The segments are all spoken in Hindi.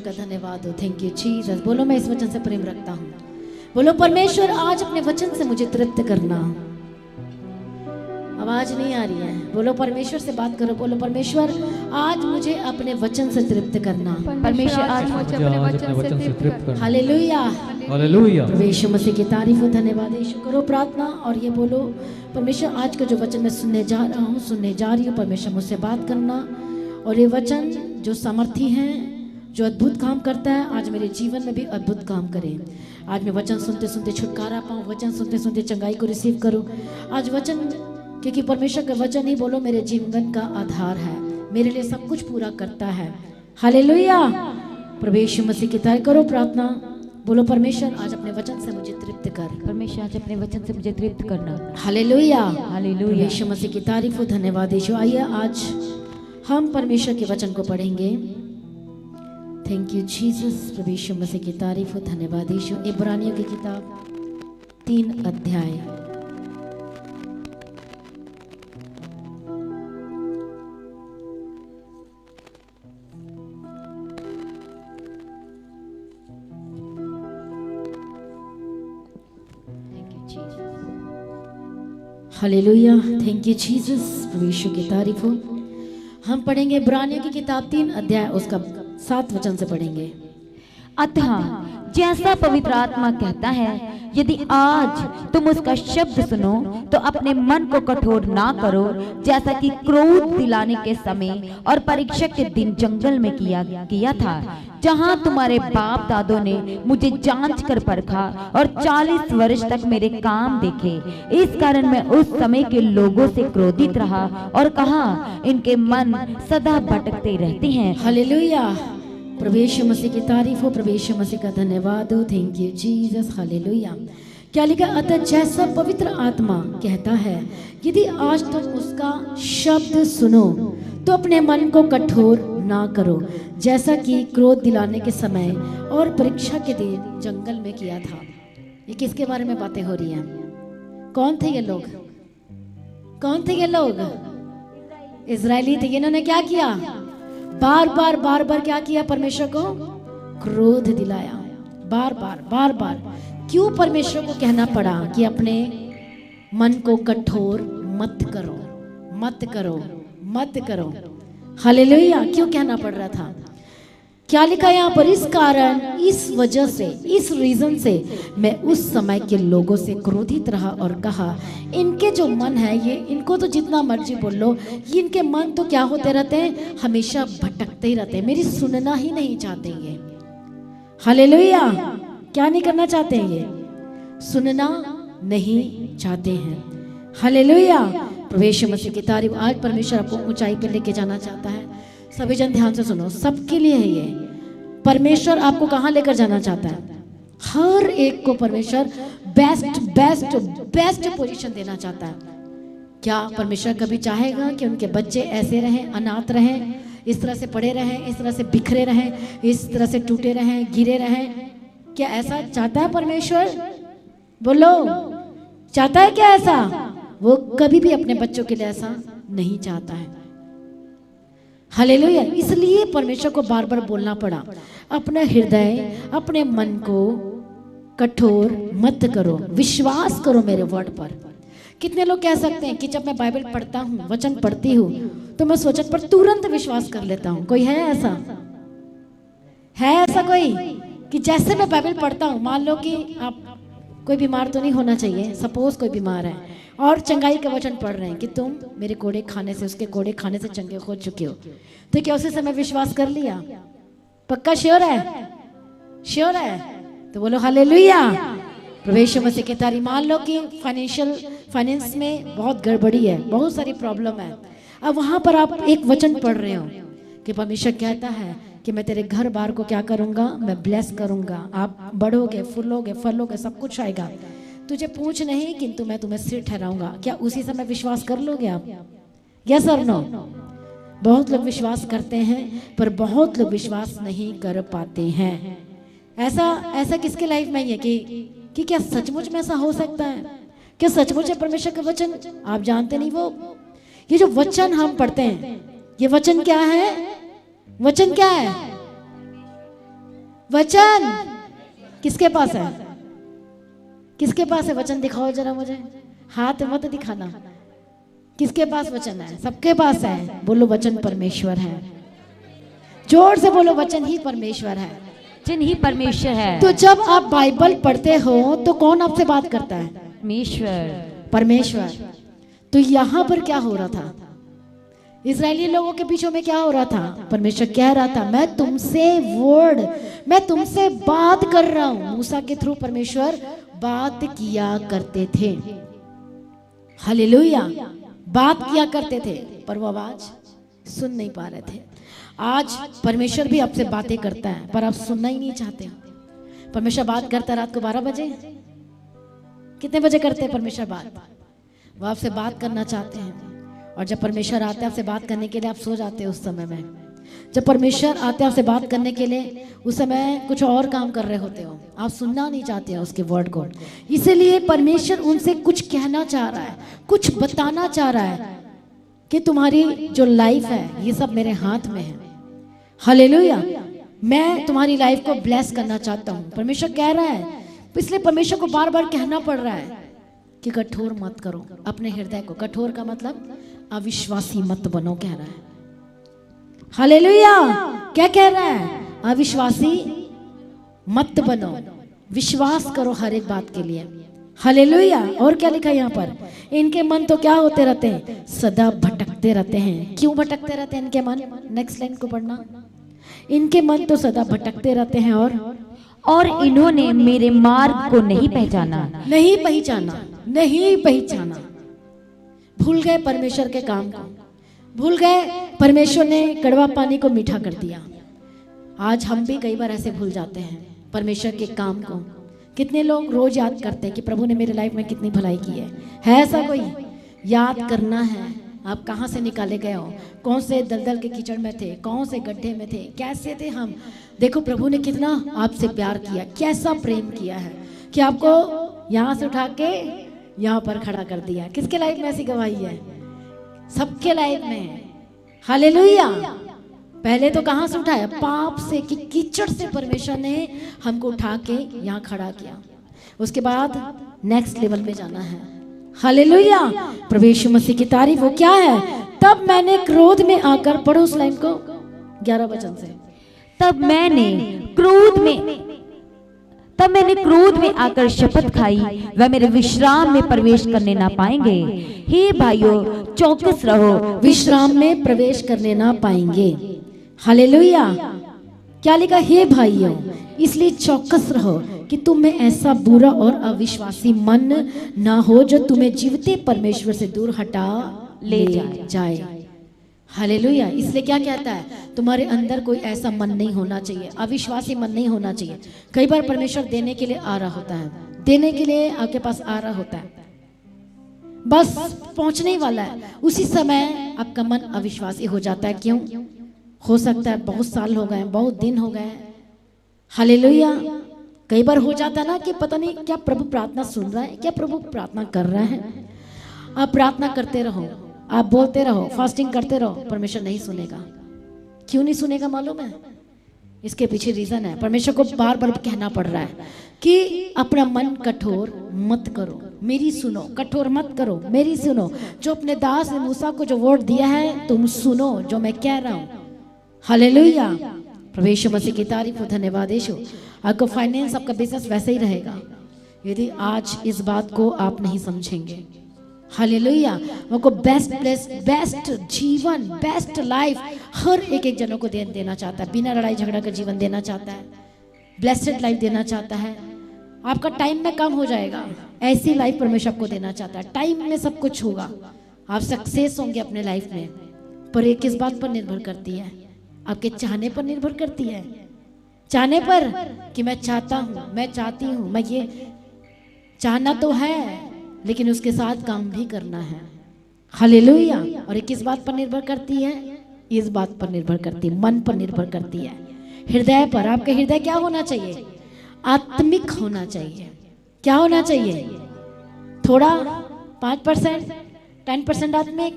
का धन्यवाद हो। Thank you Jesus. बोलो मैं इस वचन से प्रेम रखता हूँ। बोलो परमेश्वर आज अपने वचन से मुझे तृप्त करना। आवाज नहीं आ रही है। बोलो परमेश्वर से बात करो। बोलो परमेश्वर आज मुझे अपने वचन से तृप्त करना। परमेश्वर आज मुझे अपने वचन से तृप्त करना। Hallelujah hallelujah. यीशु मसीह की तारीफ हो। धन्यवाद यीशु। करो प्रार्थना और ये बोलो परमेश्वर आज का जो वचन मैं सुनने जा रहा हूँ, सुनने जा रही हूँ, परमेश्वर मुझसे बात करना। और ये वचन जो सामर्थी है, जो अद्भुत काम करता है, आज मेरे जीवन में भी अद्भुत काम करे। आज मैं वचन सुनते सुनते छुटकारा पाऊँ, वचन सुनते सुनते चंगाई को रिसीव करूँ। आज वचन, क्योंकि परमेश्वर का वचन ही बोलो मेरे जीवन का आधार है, मेरे लिए सब कुछ पूरा करता है। हालेलुया। प्रभु यीशु मसीह की तारीफ करो प्रार्थना। बोलो परमेश्वर आज अपने वचन से मुझे तृप्त कर। परमेश्वर आज अपने वचन से मुझे तृप्त करना। हालेलुया। हालेलुया। यीशु मसीह की तारीफ हो। धन्यवाद यीशु। आइए आज हम परमेश्वर के वचन को पढ़ेंगे। Thank you Jesus. प्रभु यीशु मसीह की तारीफ हो। धन्यवाद यीशु। इब्रानियों की किताब 3 अध्याय। हालेलुया। Thank you Jesus. प्रभु यीशु की तारीफ हो। हम पढ़ेंगे इब्रानियों की किताब 3 अध्याय, उसका 7 वचन से पढ़ेंगे। अतः जैसा पवित्र आत्मा कहता है, यदि आज तुम उसका शब्द सुनो तो अपने मन को कठोर ना करो, जैसा कि क्रोध दिलाने के समय और परीक्षा के दिन जंगल में किया था, जहां तुम्हारे बाप दादों ने मुझे जांच कर परखा और 40 वर्ष तक मेरे काम देखे। इस कारण मैं उस समय के लोगों से क्रोधित रहा और कहा, इनके मन सदा भटकते रहते हैं। हालेलुया। प्रभु यीशु मसीह की तारीफ हो। प्रभु यीशु मसीह का धन्यवाद हो। Thank you Jesus. हालेलुया। क्या लिखा? अतः जैसा पवित्र आत्मा कहता है, यदि आज तुम उसका शब्द सुनो तो अपने मन को कठोर ना करो, जैसा कि क्रोध दिलाने के समय और परीक्षा के दिन जंगल में किया था। ये किसके बारे में बातें हो रही हैं? कौन थे ये लोग? कौन थे ये लोग? इजरायली थे। इन्होंने क्या किया? बार बार क्या किया? परमेश्वर को क्रोध दिलाया। बार बार क्यों परमेश्वर को कहना पड़ा कि अपने मन को कठोर मत करो, मत करो, मत करो? हालेलुया। क्यों कहना पड़ रहा था? क्या लिखा यहाँ पर? इस कारण, इस वजह से, इस रीजन से मैं उस समय के लोगों से क्रोधित रहा और कहा, इनके जो मन है, ये इनको तो जितना मर्जी बोल लो, ये इनके मन तो क्या होते रहते हैं? हमेशा भटकते ही रहते हैं। मेरी सुनना ही नहीं चाहते ये। हालेलुया। क्या नहीं करना चाहते हैं? ये सुनना नहीं चाहते हैं। हालेलुया। प्रभु यीशु मसीह की तारीफ। आज परमेश्वर आपको ऊंचाई पर लेके जाना चाहता है। सभी जन ध्यान से सुनो, सबके लिए है ये। परमेश्वर आपको कहाँ लेकर जाना चाहता है? हर एक को परमेश्वर बेस्ट बेस्ट बेस्ट पोजीशन देना चाहता है। क्या परमेश्वर कभी चाहेगा कि उनके बच्चे ऐसे रहें, अनाथ रहें, इस तरह से पड़े रहें, इस तरह से बिखरे रहें, इस तरह से टूटे रहें, गिरे रहें? क्या ऐसा चाहता है परमेश्वर? बोलो, चाहता है क्या ऐसा? वो कभी भी अपने बच्चों के लिए ऐसा नहीं चाहता है। हालेलुया। इसलिए परमेश्वर को बार बार बोलना पड़ा, अपना हृदय, अपने मन को कठोर मत करो, विश्वास करो मेरे वर्ड पर। कितने लोग कह सकते हैं कि जब मैं बाइबल पढ़ता हूँ, वचन पढ़ती हूँ, तो मैं वचन पर तुरंत विश्वास कर लेता हूँ? कोई है ऐसा? है ऐसा कोई कि जैसे मैं बाइबल पढ़ता हूँ, मान लो कि आप, कोई बीमार तो नहीं होना चाहिए, सपोज कोई बीमार है और चंगाई का वचन पढ़ रहे हैं कि तुम मेरे कोड़े खाने से, उसके कोड़े खाने से चंगे हो चुके हो, तो क्या उसी समय विश्वास कर लिया? पक्का श्योर है? श्योर है? तो बोलो हालेलुया। प्रभु यीशु मसीह की तारीफ। मान लो कि फाइनेंस में बहुत गड़बड़ी है, बहुत सारी प्रॉब्लम है। अब वहां पर आप एक वचन पढ़ रहे हो कि परमेश्वर कहता है कि मैं तेरे घर बार को क्या करूंगा? मैं ब्लेस करूंगा, आप बढ़ोगे, फूलोगे, फलोगे, सब कुछ आएगा, तुझे पूछ नहीं किंतु मैं तुम्हें सिर ठहराऊंगा। क्या उसी समय विश्वास कर लोगे आप? यस और नो? बहुत लोग विश्वास करते हैं पर बहुत लोग विश्वास नहीं कर पाते हैं। ऐसा किसके लाइफ में है कि क्या सचमुच में ऐसा हो सकता है? क्या सचमुच है परमेश्वर का वचन? आप जानते नहीं, वो ये जो वचन हम पढ़ते हैं, ये वचन क्या है? वचन क्या है? वचन किसके पास है? किसके पास है वचन? दिखाओ जरा मुझे, हाथ मत दिखाना। किसके पास वचन है? सबके पास है। बोलो वचन परमेश्वर है। जोर से बोलो वचन ही परमेश्वर है। वचन ही परमेश्वर है। तो जब आप बाइबल पढ़ते हो तो कौन आपसे बात करता है? परमेश्वर। तो यहाँ पर क्या हो रहा था? इजरायली लोगों के बीचों में क्या हो रहा था? परमेश्वर कह रहा था मैं तुमसे बात कर रहा हूं। मूसा के थ्रू परमेश्वर बात किया करते थे। हालेलुया। बात किया करते थे पर वो आवाज सुन नहीं पा रहे थे। आज परमेश्वर भी आपसे बातें करता है पर आप सुनना ही नहीं चाहते। परमेश्वर बात करता है रात को 12 बजे। कितने बजे करते हैं परमेश्वर बात? वो आपसे बात करना चाहते हैं। और जब परमेश्वर आते हैं आपसे बात करने के लिए, आप सो जाते हैं उस समय में। जब परमेश्वर आते हैं आपसे बात करने के लिए, उस समय कुछ और काम कर रहे होते हो, आप सुनना नहीं चाहते हैं उसके वर्ड को। इसीलिए परमेश्वर उनसे कुछ कहना चाह रहा है, कुछ बताना चाह रहा है कि तुम्हारी जो लाइफ है ये सब मेरे हाथ में है। हालेलुया। मैं तुम्हारी लाइफ को ब्लेस करना चाहता हूँ, परमेश्वर कह रहा है। इसलिए परमेश्वर को बार बार कहना पड़ रहा है कि कठोर मत करो अपने हृदय को। कठोर का मतलब अविश्वासी मत बनो, कह रहा है। हालेलुया। क्या कह रहा है? अविश्वासी मत बनो, विश्वास करो हर एक बात के लिए। हालेलुया। और क्या लिखा है यहाँ पर? इनके मन तो क्या होते रहते हैं? सदा भटकते रहते हैं। क्यों भटकते रहते हैं इनके मन? नेक्स्ट लाइन को पढ़ना। इनके मन तो सदा भटकते रहते हैं और इन्होंने मेरे मार्ग को नहीं पहचाना। नहीं पहचाना। भूल गए परमेश्वर के काम को, भूल गए। परमेश्वर ने कड़वा पानी को मीठा कर दिया। आज हम भी कई बार ऐसे भूल जाते हैं परमेश्वर के काम को। कितने लोग रोज याद करते हैं कि प्रभु ने मेरे लाइफ में कितनी भलाई की है ऐसा कोई? याद करना है आप कहाँ से निकाले गए हो, कौन से दलदल के कीचड़ में थे, कौन से गड्ढे में थे, कैसे थे हम। देखो प्रभु ने कितना आपसे प्यार किया, कैसा प्रेम किया है कि आपको यहाँ से उठा के यहाँ पर खड़ा कर दिया। किसके लाइफ में ऐसी गवाही है? सबके लाइफ में। हालेलुया। पहले तो कहाँ से उठाया? पाप से, कि कीचड़ से परमेश्वर ने हमको उठा के यहाँ खड़ा किया। उसके बाद नेक्स्ट लेवल में जाना है। हालेलुया। प्रभु यीशु मसीह की तारीफ। वो क्या है? तब मैंने क्रोध में आकर, पढ़ो उस लाइन को 11 वचन से। तब मैंने क्रोध में आकर शपथ खाई, वह मेरे विश्राम में प्रवेश करने ना पाएंगे। हे भाइयों चौकस रहो, विश्राम में प्रवेश करने ना पाएंगे। हालेलुया। क्या लिखा? हे भाइयों इसलिए चौकस रहो कि तुम में ऐसा बुरा और अविश्वासी मन ना हो जो तुम्हें जीवते परमेश्वर से दूर हटा ले जाए। हालेलुया। इसलिए क्या कहता है? तुम्हारे अंदर कोई ऐसा मन नहीं होना चाहिए, अविश्वासी मन नहीं होना चाहिए। कई बार परमेश्वर देने के लिए आ रहा होता है, देने के लिए आपके पास आ रहा होता है, बस पहुंचने वाला है, उसी समय आपका मन अविश्वासी हो जाता है। क्यों? हो सकता है बहुत साल हो गए, बहुत दिन हो गए। हालेलुया। कई बार हो जाता है ना कि पता नहीं क्या प्रभु प्रार्थना सुन रहा है, क्या प्रभु प्रार्थना कर रहा है। आप प्रार्थना करते रहो, आप बोलते रहो, फास्टिंग करते रहो, परमेश्वर नहीं सुनेगा। क्यों नहीं सुनेगा मालूम है? इसके पीछे रीजन है। परमेश्वर को बार बार कहना पड़ रहा है कि अपना मन कठोर मत करो, मेरी सुनो। कठोर मत करो, मेरी सुनो। जो अपने दास ने मूसा को जो वर्ड दिया है, तुम सुनो जो मैं कह रहा हूं। हालेलुया। प्रभु यीशु मसीह की तारीफ हो। धन्यवाद यीशु। आपको फाइनेंस, आपका बिजनेस वैसे ही रहेगा यदि आज इस बात को आप नहीं समझेंगे। हालेलुया। आपको बेस्ट प्लेस, बेस्ट जीवन, बेस्ट लाइफ हर एक जनों को देना चाहता है। बिना लड़ाई झगड़ा का जीवन देना चाहता है, ब्लेस्ड लाइफ देना चाहता है। आपका टाइम में कम हो जाएगा, ऐसी लाइफ परमेश्वर आपको देना चाहता है। टाइम में सब कुछ होगा, आप सक्सेस होंगे अपने लाइफ में। पर ये किस बात पर निर्भर करती है? आपके चाहने पर निर्भर करती है। चाहने पर कि मैं चाहता हूं, मैं चाहती हूं, मैं ये चाहना तो है लेकिन उसके साथ काम भी करना है। हालेलुया। और ये किस बात पर निर्भर करती है? इस बात पर निर्भर करती है, मन पर निर्भर करती है, हृदय पर। आपका हृदय क्या होना चाहिए? आत्मिक होना चाहिए। क्या होना चाहिए? थोड़ा 5%, 10% आत्मिक,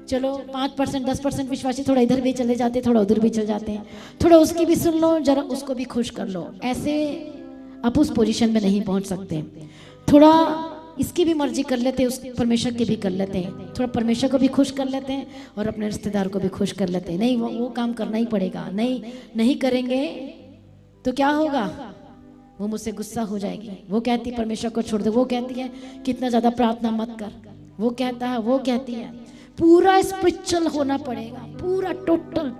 चलो 5% 10% विश्वासी थोड़ा इधर भी चले जाते, थोड़ा उधर भी चले जाते हैं, थोड़ा उसकी भी सुन लो, जरा उसको भी खुश कर लो। ऐसे आप उस पोजीशन में नहीं पहुंच सकते। थोड़ा इसकी भी मर्जी कर लेते हैं, उस परमेश्वर की भी कर लेते हैं, थोड़ा परमेश्वर को भी खुश कर लेते हैं और अपने रिश्तेदार को भी खुश कर लेते हैं। नहीं, वो काम करना ही पड़ेगा, नहीं करेंगे तो क्या होगा, वो मुझसे गुस्सा हो जाएगी। वो कहती परमेश्वर को छोड़ दो, वो कहती है कितना ज़्यादा प्रार्थना मत कर, वो कहता है, वो कहती है। पूरा स्पिरिचुअल होना पड़ेगा, पूरा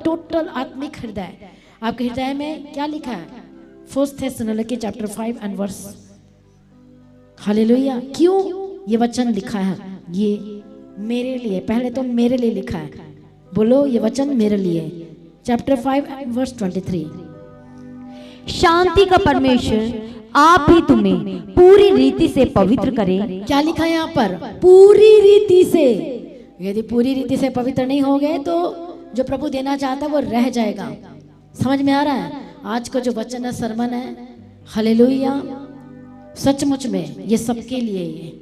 टोटल आत्मिक हृदय। आपके हृदय में क्या लिखा है? 1 Thessalonica chapter 5 and verse. Hallelujah. क्यों ये वचन लिखा है? ये मेरे लिए, पहले तो मेरे लिए लिखा है। बोलो, ये वचन मेरे लिए। Chapter 5 and verse 23। शांति का परमेश्वर आप ही तुम्हें पूरी रीति से पवित्र करे। क्या लिखा है यहाँ पर? पूरी रीति से। यदि पूरी रीति से पवित्र नहीं हो गए तो जो प्रभु देना चाहता है वो रह जाएगा। समझ में आ रहा है? आज का जो वचन है, सरमन है, हालेलुया, सचमुच में ये सबके लिए है।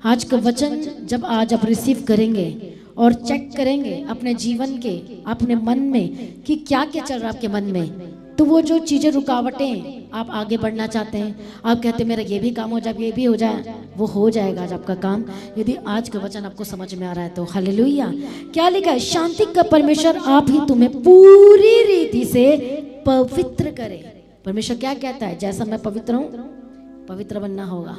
आज का वचन जब आज आप रिसीव करेंगे और चेक करेंगे अपने जीवन के, अपने मन में कि क्या क्या चल रहा है आपके मन में, तो वो जो चीज़ें, रुकावटें, आप आगे बढ़ना चाहते हैं, आप कहते हैं मेरा ये भी काम हो जाए, ये भी हो जाए, वो हो जाएगा आज आपका काम, यदि आज का वचन आपको समझ में आ रहा है तो। हालेलुया। क्या लिखा है? शांति का परमेश्वर आप ही तुम्हें पूरी रीति से पवित्र करे। परमेश्वर क्या कहता है? जैसा मैं पवित्र हूँ, पवित्र बनना होगा,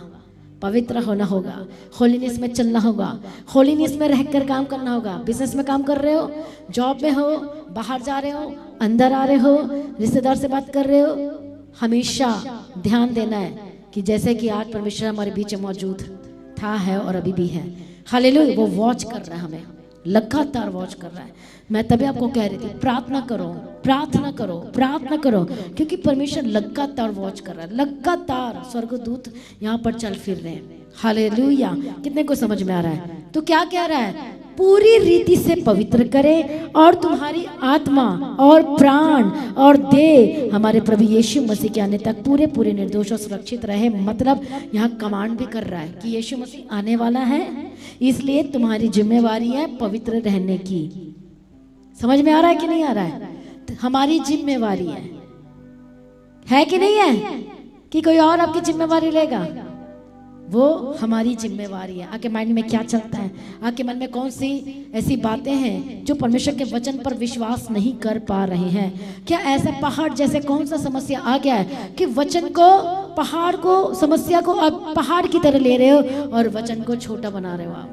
पवित्र होना होगा, होलीनेस में चलना होगा, होलीनेस में रहकर काम करना होगा। बिजनेस में काम कर रहे हो, जॉब में हो, बाहर जा रहे हो, अंदर आ रहे हो, रिश्तेदार से बात कर रहे हो, हमेशा ध्यान देना है कि जैसे कि आज परमेश्वर हमारे बीच में मौजूद था, है और अभी भी है। हालेलुया। वो वॉच कर रहा है, हमें लगातार वॉच कर रहा है। मैं तभी आपको कह रही थी, प्रार्थना करो, प्रार्थना करो, प्रार्थना करो, क्योंकि परमेश्वर लगातार वॉच कर रहा है, लगातार स्वर्गदूत यहाँ पर चल फिर रहे हैं। हालेलुया। कितने को समझ में आ रहा है? तो क्या कह रहा है? पूरी रीति से पवित्र करे और तुम्हारी आत्मा और प्राण और देह हमारे प्रभु यीशु मसीह के आने तक पूरे पूरे निर्दोष और सुरक्षित रहे। मतलब यहाँ कमांड भी कर रहा है कि यीशु मसीह आने वाला है, इसलिए तुम्हारी जिम्मेवारी है पवित्र रहने की। समझ में आ रहा है कि नहीं आ रहा है? हमारी जिम्मेवारी है कि नहीं है? कि कोई और आपकी जिम्मेवारी लेगा? वो हमारी जिम्मेवारी है। आपके माइंड में क्या चलता है? आपके मन में कौन सी ऐसी बातें हैं जो परमेश्वर के वचन पर विश्वास नहीं कर पा रहे हैं? क्या ऐसा पहाड़ जैसे कौन सा समस्या आ गया है कि वचन को, पहाड़ को, समस्या को आप पहाड़ की तरह ले रहे हो और वचन को छोटा बना रहे हो? आप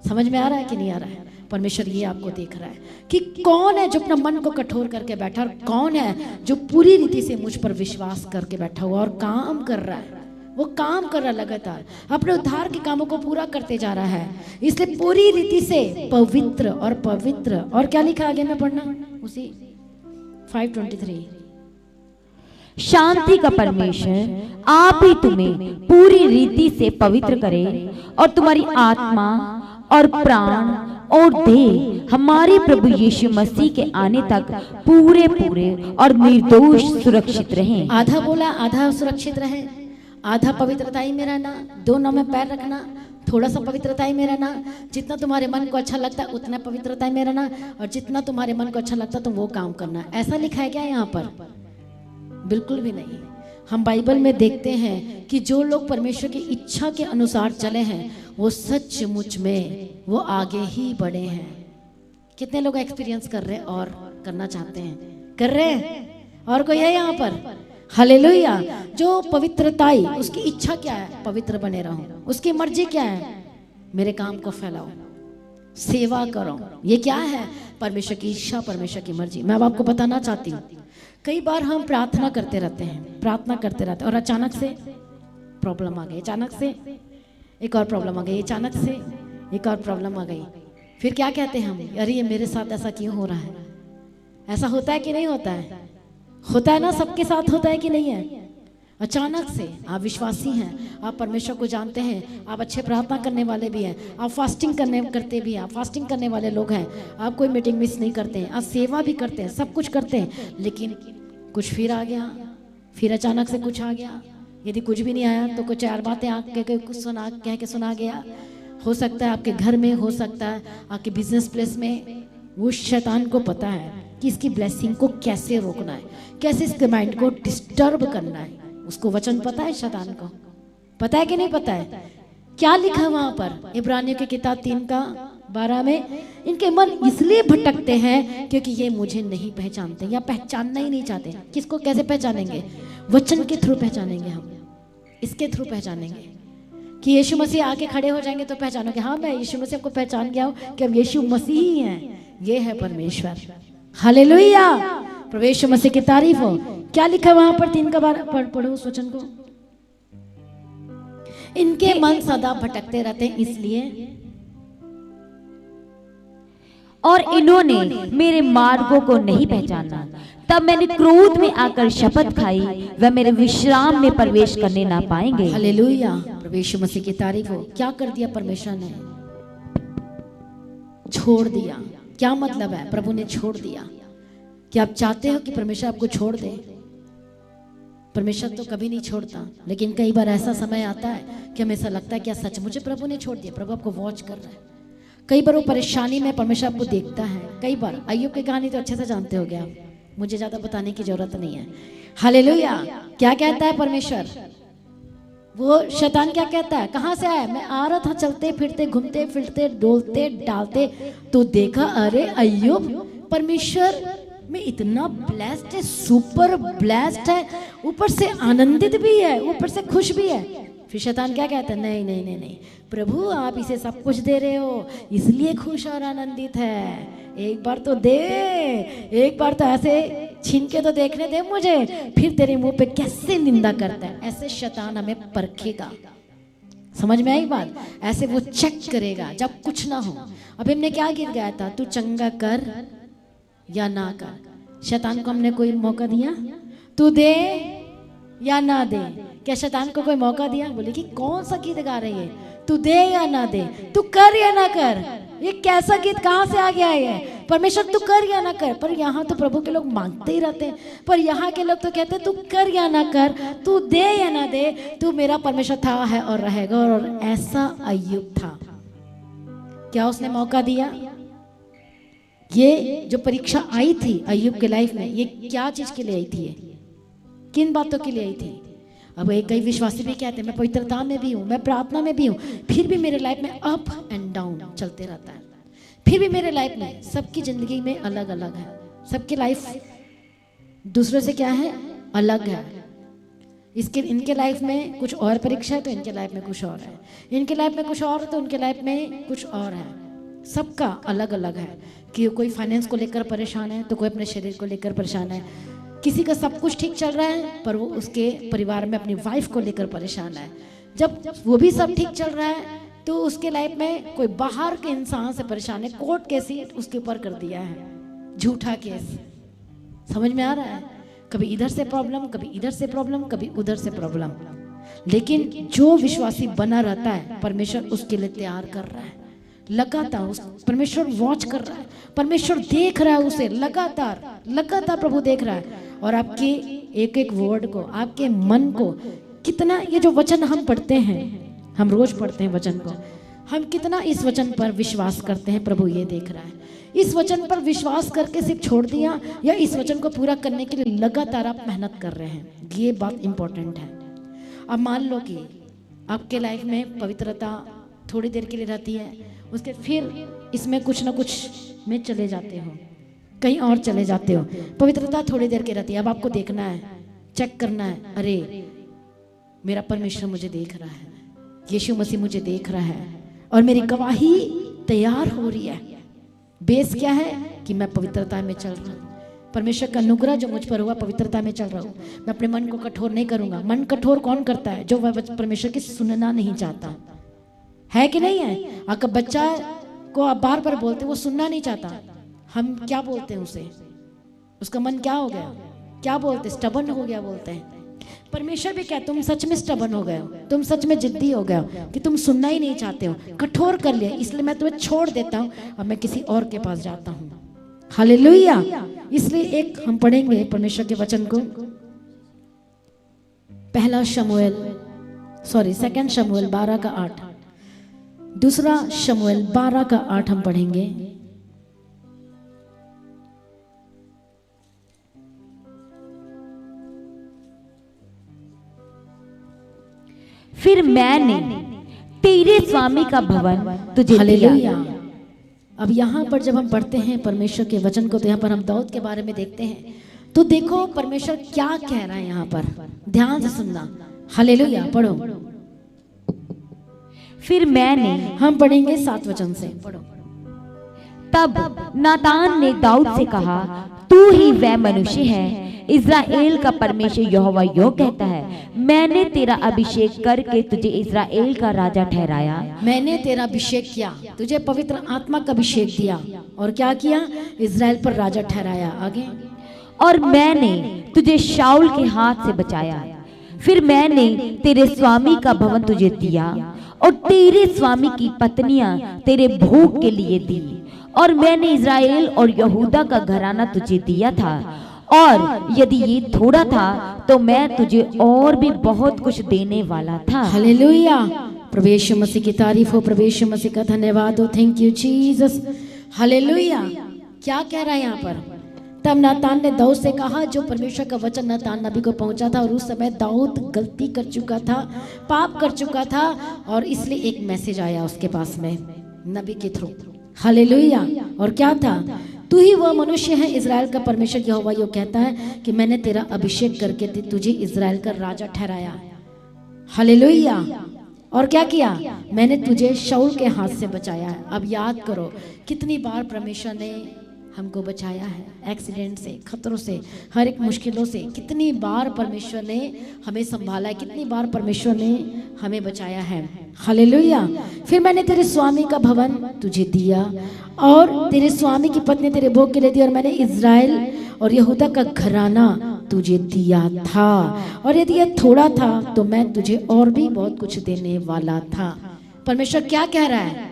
समझ में आ रहा है कि नहीं आ रहा है? परमेश्वर ये आपको देख रहा है कि कौन है जो अपना मन को कठोर करके बैठा और कौन है जो पूरी रीति से मुझ पर विश्वास करके बैठा हुआ और काम कर रहा है। वो काम कर रहा, लगातार अपने उद्धार के कामों को पूरा करते जा रहा है। इसलिए पूरी रीति से पवित्र और पवित्र। और क्या लिखा आगे में पढ़ना, उसी 5:23। शांति का परमेश्वर आप ही तुम्हें पूरी रीति से पवित्र करे और तुम्हारी आत्मा और प्राण और देह हमारे प्रभु यीशु मसीह के आने तक पूरे पूरे और निर्दोष सुरक्षित रहें। आधा बोला, आधा सुरक्षित रहे, आधा पवित्रताई में रहना, दोनों में पैर रखना, थोड़ा सा पवित्रताई में रहना, जितना तुम्हारे मन को अच्छा लगता है उतना पवित्रताई में रहना, और जितना तुम्हारे मन को अच्छा लगता है तो वो काम करना। ऐसा लिखा है क्या यहाँ पर? बिल्कुल भी नहीं। हम बाइबल में देखते हैं कि जो लोग परमेश्वर की इच्छा के अनुसार चले हैं वो सचमुच में वो आगे ही बढ़े हैं। कितने लोग एक्सपीरियंस कर रहे हैं और करना चाहते हैं? कर रहे हैं? और कोई है यहाँ पर? हालेलुया। जो पवित्रताई, उसकी इच्छा क्या है? पवित्र बने रहो। उसकी मर्जी क्या है? मेरे काम को फैलाओ, सेवा करो। ये क्या है? परमेश्वर की इच्छा, परमेश्वर की मर्जी। मैं अब आपको बताना चाहती हूँ, कई बार हम प्रार्थना करते रहते हैं, प्रार्थना करते रहते हैं और अचानक से प्रॉब्लम आ गई, अचानक से एक और प्रॉब्लम आ गई, अचानक से एक और प्रॉब्लम आ गई। फिर क्या कहते हैं हम? अरे ये मेरे साथ ऐसा क्यों हो रहा है? ऐसा होता है कि नहीं होता है? होता है ना, सबके साथ होता है कि नहीं है? अचानक से आप विश्वासी हैं, आप परमेश्वर को जानते हैं, आप अच्छे प्रार्थना करने वाले भी हैं, आप फास्टिंग करते भी हैं, आप फास्टिंग करने वाले लोग हैं, आप कोई मीटिंग मिस नहीं करते हैं, आप सेवा भी करते हैं, सब कुछ करते हैं, लेकिन कुछ फिर आ गया, फिर अचानक से कुछ आ गया। यदि कुछ भी नहीं आया तो कुछ चार बातें आके कह के सुना गया, हो सकता है आपके घर में, हो सकता है आपके बिजनेस प्लेस में। वो शैतान को पता है कि इसकी ब्लेसिंग को कैसे रोकना है, कैसे इसके माइंड को डिस्टर्ब करना है। उसको वचन पता है, शैतान को पता है कि नहीं पता है? क्या लिखा है वहां पर इब्रानियों की किताब 3:12 में, इनके मन इसलिए भटकते हैं क्योंकि ये मुझे नहीं पहचानते या पहचानना ही नहीं चाहते। किसको कैसे पहचानेंगे? वचन के थ्रू पहचानेंगे हम, इसके थ्रू पहचानेंगे कि यीशु मसीह आके खड़े हो जाएंगे तो पहचानोगे, हाँ मैं यीशु मसीह को पहचान गया हूँ कि अब यीशु मसीह ही हैं, ये है परमेश्वर। हालेलुया, प्रभु यीशु मसीह की तारीफ हो। क्या लिखा है वहां पर 3:12 पढ़ो उस वचन को। इनके मन सदा भटकते रहते हैं इसलिए, और इन्होंने मेरे मार्गों को नहीं पहचाना। तब मैंने क्रोध में आकर शपथ खाई, वह मेरे विश्राम में प्रवेश करने ना पाएंगे। हालेलुया, प्रभु यीशु मसीह की तारीफ हो। क्या कर दिया परमेश्वर ने? छोड़ दिया। क्या मतलब है? प्रभु ने छोड़ दिया। क्या आप चाहते हो कि परमेश्वर आपको छोड़ दे? परमेश्वर तो कभी नहीं छोड़ता, लेकिन कई बार ऐसा समय आता है कि हमें ऐसा लगता है क्या सच मुझे प्रभु ने छोड़ दिया? प्रभु आपको वॉच कर रहा है। कई बार वो परेशानी में परमेश्वर आपको देखता है। कई बार अय्यूब की कहानी तो अच्छे से जानते हो गया, मुझे ज्यादा बताने की जरूरत नहीं है। हालेलुया, क्या कहता है परमेश्वर? वो शैतान क्या कहता है? कहां से आया? मैं आ रहा था चलते फिरते, घूमते फिरते, डोलते डालते, तो देखा अरे अय्यूब परमेश्वर में इतना ब्लेस्ड है, सुपर ब्लेस्ड है, ऊपर से आनंदित भी है, ऊपर से खुश भी है। फिर शैतान क्या कहता है? नहीं नहीं नहीं नहीं, प्रभु आप इसे सब कुछ दे रहे हो इसलिए खुश और आनंदित है। एक बार तो दे, एक बार तो ऐसे छीन के तो देखने दे मुझे, फिर तेरे मुंह पे कैसे निंदा करता है। ऐसे शैतान हमें परखेगा। समझ में आई बात? ऐसे वो चेक करेगा जब कुछ ना हो। अभी हमने क्या गिर गया था? तू चंगा कर या ना कर। शैतान को हमने कोई मौका दिया? तू दे या ना दे। क्या शैतान को कोई मौका दिया? बोले कि कौन सा गीत गा रही है? तू दे या ना दे, तू कर या ना कर। ये कैसा गीत कहां से आ गया है? परमेश्वर तू कर या ना कर। पर यहाँ तो प्रभु के लोग मांगते ही रहते हैं, पर यहाँ के लोग तो कहते हैं तू कर या ना कर, तू दे या ना दे, तू मेरा परमेश्वर था, है और रहेगा। और ऐसा अय्यूब था। क्या उसने मौका दिया? ये जो परीक्षा आई थी अय्यूब के लाइफ में, ये क्या चीज के लिए आई थी? किन बातों के लिए आई थी? अब एक कई विश्वासी भी कहते हैं मैं पवित्रता में भी हूँ, मैं प्रार्थना में भी हूँ, फिर भी मेरे लाइफ में अप एंड डाउन चलते रहता है। फिर भी मेरे लाइफ में, सबकी जिंदगी में अलग अलग है, सबकी लाइफ दूसरों से क्या है? अलग है। इनके लाइफ में कुछ और परीक्षा है तो इनके लाइफ में कुछ और है, इनके लाइफ में कुछ और तो उनके लाइफ में कुछ और है। सबका अलग अलग है कि कोई फाइनेंस को लेकर परेशान है तो कोई अपने शरीर को लेकर परेशान है। किसी का सब कुछ ठीक चल रहा है पर वो उसके परिवार में अपनी वाइफ को लेकर परेशान है। जब वो भी सब ठीक चल रहा है तो उसके लाइफ में कोई बाहर के इंसान से परेशान है, कोर्ट केस उसके ऊपर कर दिया है, झूठा केस। समझ में आ रहा है? कभी इधर से प्रॉब्लम, कभी इधर से प्रॉब्लम, कभी उधर से प्रॉब्लम। लेकिन जो विश्वासी बना रहता है परमेश्वर उसके लिए तैयार कर रहा है लगातार। परमेश्वर वॉच कर रहा है, परमेश्वर देख रहा है उसे लगातार लगातार। प्रभु देख रहा है और आपके एक एक वर्ड को, आपके मन को कितना, ये जो वचन हम पढ़ते हैं, हम रोज पढ़ते हैं वचन को, हम कितना इस वचन पर विश्वास करते हैं प्रभु ये देख रहा है। इस वचन पर विश्वास करके सिर्फ छोड़ दिया या इस वचन को पूरा करने के लिए लगातार आप मेहनत कर रहे हैं, ये बात इंपॉर्टेंट है। अब मान लो कि आपके लाइफ में पवित्रता थोड़ी देर के लिए रहती है, उसके फिर इसमें कुछ ना कुछ में चले जाते हो, कहीं और चले जाते हो। पवित्रता थोड़ी देर की रहती है। अब आपको देखना है, चेक करना है, अरे मेरा परमेश्वर मुझे देख रहा है, यीशु मसीह मुझे देख रहा है और मेरी गवाही तैयार हो रही है। बेस क्या है कि मैं पवित्रता में चल रहा हूँ। परमेश्वर का अनुग्रह जो मुझ पर हुआ, पवित्रता में चल रहा हूँ। मैं अपने मन को कठोर नहीं करूंगा। मन कठोर कौन करता है? जो वह परमेश्वर की सुनना नहीं चाहता, है कि नहीं है? अगर बच्चा को आप बार बार बोलते वो सुनना नहीं चाहता, हम क्या बोलते हैं उसे? उसका मन क्या हो गया? क्या बोलते? स्टबन हो गया बोलते हैं। परमेश्वर भी क्या, तुम सच में स्टबन हो गए हो, तुम सच में जिद्दी हो गए हो कि तुम सुनना ही नहीं चाहते हो, कठोर कर लिया, इसलिए मैं तुम्हें छोड़ देता हूँ और मैं किसी और के पास जाता हूँ। हालेलुया। इसलिए एक हम पढ़ेंगे परमेश्वर के वचन को, पहला शमूएल 2 शमूएल 12:8। दूसरा शमूएल 12 का 8 हम पढ़ेंगे। फिर मैंने तेरे स्वामी का भवन तुझे दिया। हालेलुया। अब यहाँ पर जब हम पढ़ते हैं परमेश्वर के वचन को, तो यहाँ पर हम दाऊद के बारे में देखते हैं। तो देखो परमेश्वर क्या कह रहा है यहाँ पर, ध्यान से सुनना। हालेलुया, पढ़ो। फिर मैंने, हम पढ़ेंगे 7 वचन से, पढ़ो। तब नातान ने दाऊद से कहा, तू ही वह मनुष्य है, इज़राइल का परमेश्वर यहोवा यो कहता है, मैंने तेरा अभिषेक करके तुझे इज़राइल का राजा ठहराया। मैंने तेरा अभिषेक किया, तुझे पवित्र आत्मा का अभिषेक दिया, और क्या किया? इज़राइल पर राजा ठहराया। आगे, और मैंने तुझे शाऊल के हाथ से बचाया। फिर मैंने तेरे स्वामी का भवन तुझे दिया, और तेरे स्वामी की पत्नियां तेरे भोग के लिए दी। और मैंने इज़राइल और यहूदा का घराना तुझे दिया था, और यदि ये थोड़ा था तो मैं तुझे और भी बहुत कुछ देने वाला था। हालेलुया। प्रभु यीशु मसीह की तारीफ हो, प्रभु यीशु मसीह का धन्यवाद हो। Thank you Jesus. हालेलुया। क्या कह रहा है यहाँ पर? तब नातान ने दाऊद से कहा, जो परमेश्वर का वचन नातान नबी को पहुंचा था, और उस समय दाऊद गलती कर चुका था, पाप कर चुका था, और इसलिए एक मैसेज आया उसके पास में नबी के थ्रू। हालेलुया। और क्या था? तू ही वह मनुष्य है, इज़राइल का परमेश्वर यहोवा यो कहता है कि मैंने तेरा अभिषेक करके तुझे इज़राइल का राजा ठहराया। हालेलुया। और क्या किया? मैंने तुझे शाऊल के हाथ से बचाया है। अब याद करो कितनी बार परमेश्वर ने हमको बचाया है, एक्सीडेंट से, खतरों से, हर एक मुश्किलों से। कितनी बार परमेश्वर ने हमें संभाला है, कितनी बार परमेश्वर ने हमें बचाया है। हालेलुया। फिर मैंने तेरे स्वामी का भवन तुझे दिया, और तेरे स्वामी की पत्नी तेरे भोग के लिए दी, और मैंने इज़राइल और यहूदा का घराना तुझे दिया था, और यदि यह थोड़ा था तो मैं तुझे और भी बहुत कुछ देने वाला था। परमेश्वर क्या कह रहा है?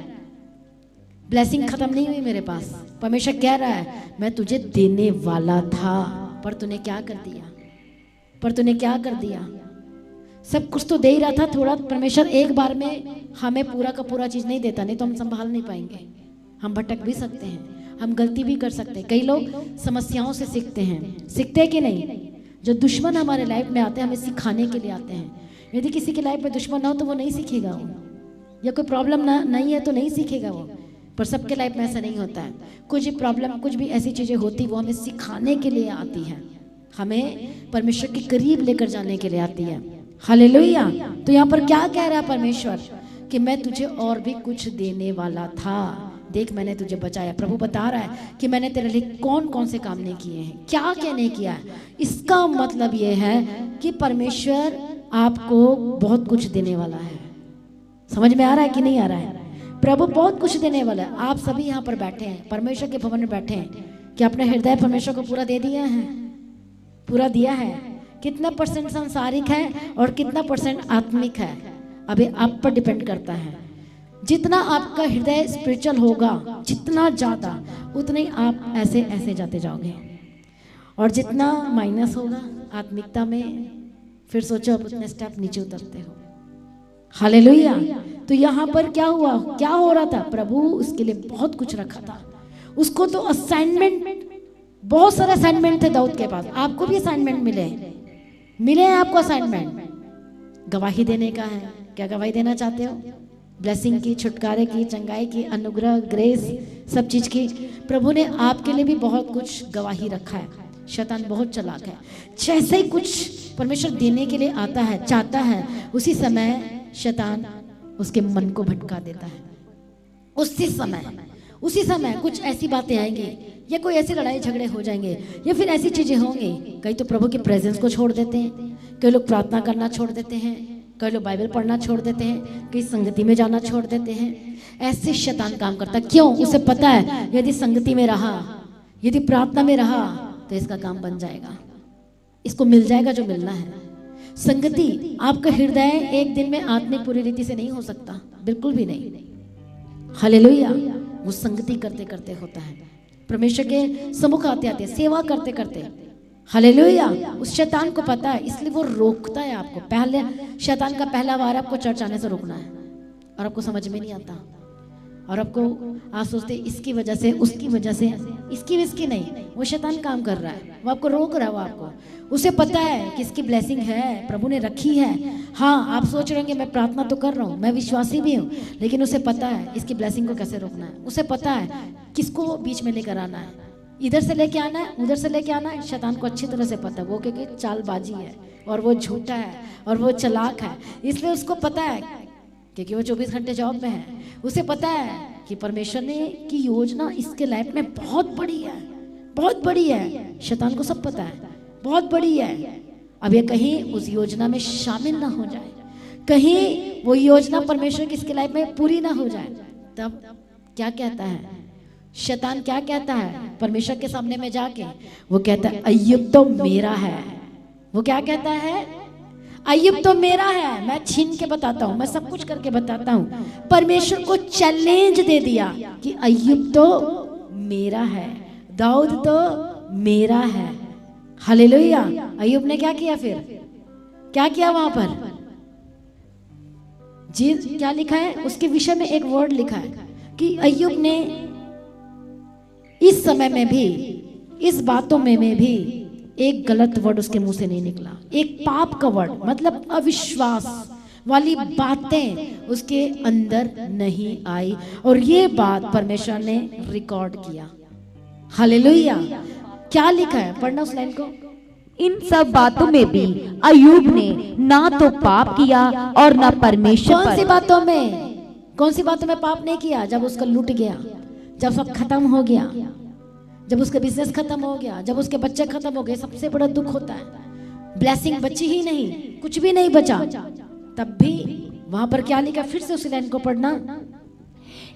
ब्लेसिंग खत्म नहीं हुई मेरे पास। परमेश्वर कह रहा है मैं तुझे देने वाला था, पर तूने क्या कर दिया? पर तूने क्या कर दिया? सब कुछ तो दे ही रहा था थोड़ा। परमेश्वर एक बार में हमें पूरा का पूरा चीज नहीं देता, नहीं तो हम संभाल नहीं पाएंगे। हम भटक भी सकते हैं, हम गलती भी कर सकते हैं। कई लोग समस्याओं से सीखते हैं, सीखते हैं कि नहीं? जो दुश्मन हमारे लाइफ में आते हैं हमें सिखाने के लिए आते हैं। यदि किसी की लाइफ में दुश्मन ना हो तो वो नहीं सीखेगा, वो या कोई प्रॉब्लम ना नहीं है तो नहीं सीखेगा वो। पर सबके लाइफ में ऐसा नहीं होता है। कुछ भी प्रॉब्लम, कुछ भी ऐसी चीज़ें होती वो हमें सिखाने के लिए आती हैं, हमें परमेश्वर के करीब लेकर जाने के लिए आती है। हालेलुया। तो यहाँ पर क्या कह रहा है परमेश्वर? कि मैं तुझे और भी कुछ देने वाला था। देख मैंने तुझे बचाया। प्रभु बता रहा है कि मैंने तेरे लिए कौन कौन से काम नहीं किए हैं, क्या क्या नहीं किया है। इसका मतलब ये है कि परमेश्वर आपको बहुत कुछ देने वाला है। समझ में आ रहा है कि नहीं आ रहा है? प्रभु बहुत कुछ देने वाला है। आप सभी यहाँ पर बैठे हैं, परमेश्वर के भवन में बैठे हैं, कि अपने हृदय परमेश्वर को पूरा दे दिया है? पूरा दिया है? कितना % सांसारिक है और कितना % आत्मिक है, अभी आप पर डिपेंड करता है। जितना आपका हृदय स्पिरिचुअल होगा, जितना ज़्यादा, उतने ही आप ऐसे ऐसे जाते जाओगे, और जितना माइनस होगा आत्मिकता में, फिर सोचो आप उतने स्टेप नीचे उतरते हो। हालेलुया। तो यहाँ पर क्या हुआ, क्या हो रहा था? प्रभु उसके लिए बहुत कुछ रखा था। उसको तो असाइनमेंट, बहुत सारे असाइनमेंट थे दाऊद के पास। आपको भी असाइनमेंट मिले हैं आपको असाइनमेंट। गवाही देने का है। क्या गवाही देना चाहते हो? ब्लेसिंग की, छुटकारे की, चंगाई की, अनुग्रह, ग्रेस, सब चीज की। प्रभु ने आपके लिए भी बहुत कुछ गवाही रखा है। शैतान बहुत चालाक है। जैसे ही कुछ परमेश्वर देने के लिए आता है, चाहता है, उसी समय शैतान उसके मन को भटका देता है। उसी समय कुछ ऐसी बातें आएंगी, या कोई ऐसी लड़ाई झगड़े हो जाएंगे, या फिर ऐसी चीजें होंगी। कई तो प्रभु के प्रेजेंस को छोड़ देते हैं, कई लोग प्रार्थना करना छोड़ देते हैं, कई लोग बाइबल पढ़ना छोड़ देते हैं, कई संगति में जाना छोड़ देते हैं। ऐसे शैतान काम करता है। क्यों? उसे पता है यदि संगति में रहा, यदि प्रार्थना में रहा, तो इसका काम बन जाएगा, इसको मिल जाएगा जो मिलना है। संगति, आपका हृदय एक दिन में आत्मिक पूरी रीति से नहीं हो सकता, बिल्कुल भी नहीं। हालेलुया। वो संगति करते करते होता है, परमेश्वर के सम्मुख आते आते, सेवा करते करते। हालेलुया। उस शैतान को पता है, इसलिए वो रोकता है आपको। पहले शैतान का पहला वार आपको चर्च आने से रोकना है, और आपको समझ में नहीं आता। और आपको आप सोचते इसकी वजह से, उसकी वजह से, इसकी नहीं, वो शैतान काम कर रहा है, वो आपको रोक रहा है, वो आपको, उसे पता है कि इसकी ब्लेसिंग है, प्रभु ने रखी है। हाँ, आप सोच रहे होंगे मैं प्रार्थना तो कर रहा हूँ, मैं विश्वासी भी हूँ, लेकिन उसे पता है इसकी ब्लेसिंग को कैसे रोकना है, उसे पता है किसको बीच में लेकर आना है, इधर से लेके आना है, उधर से लेके आना है। शैतान को अच्छी तरह से पता है, वो क्योंकि चालबाजी है और वो झूठा है और वो चालाक है, इसलिए उसको पता है, क्योंकि वो 24 घंटे जॉब में है, उसे पता है कि परमेश्वर ने की योजना इसके लाइफ में बहुत बड़ी है, बहुत बड़ी है। शैतान को सब पता है, बहुत बड़ी है। अब ये कहीं उस योजना में शामिल ना हो जाए, कहीं वो योजना परमेश्वर की इसके लाइफ में पूरी ना हो जाए, तब क्या कहता है शैतान, क्या कहता है परमेश्वर के सामने में जाके, वो कहता है अय्यूब तो मेरा है। वो क्या कहता है, अय्यूब तो मेरा है, मैं छीन के बताता हूँ, मैं सब कुछ करके बताता हूँ। परमेश्वर को चैलेंज दे दिया कि अय्यूब तो मेरा है, दाऊद तो मेरा है। हालेलुया। अय्यूब ने क्या किया, फिर क्या किया वहां पर जी, क्या लिखा है उसके विषय में, एक वर्ड लिखा है कि अय्यूब ने इस समय में भी, इस बातों में भी एक गलत वर्ड उसके मुंह से नहीं निकला, एक पाप का वर्ड, मतलब अविश्वास वाली बातें उसके अंदर नहीं आई, और ये बात परमेश्वर ने रिकॉर्ड किया। हालेलुया। क्या लिखा है, पढ़ना उस लाइन को। इन सब बातों में भी अय्यूब ने ना तो पाप किया और ना परमेश्वर कौन सी बातों में, कौन सी बातों में पाप नहीं किया? जब उसका लूट गया, जब सब खत्म हो गया, जब उसका बिजनेस खत्म हो गया, जब उसके बच्चे खत्म हो गए, सबसे बड़ा दुख होता है, ब्लेसिंग बची ही नहीं, कुछ भी नहीं बचा, तब भी वहां पर क्या लिखा, फिर से उस लाइन को पढ़ना।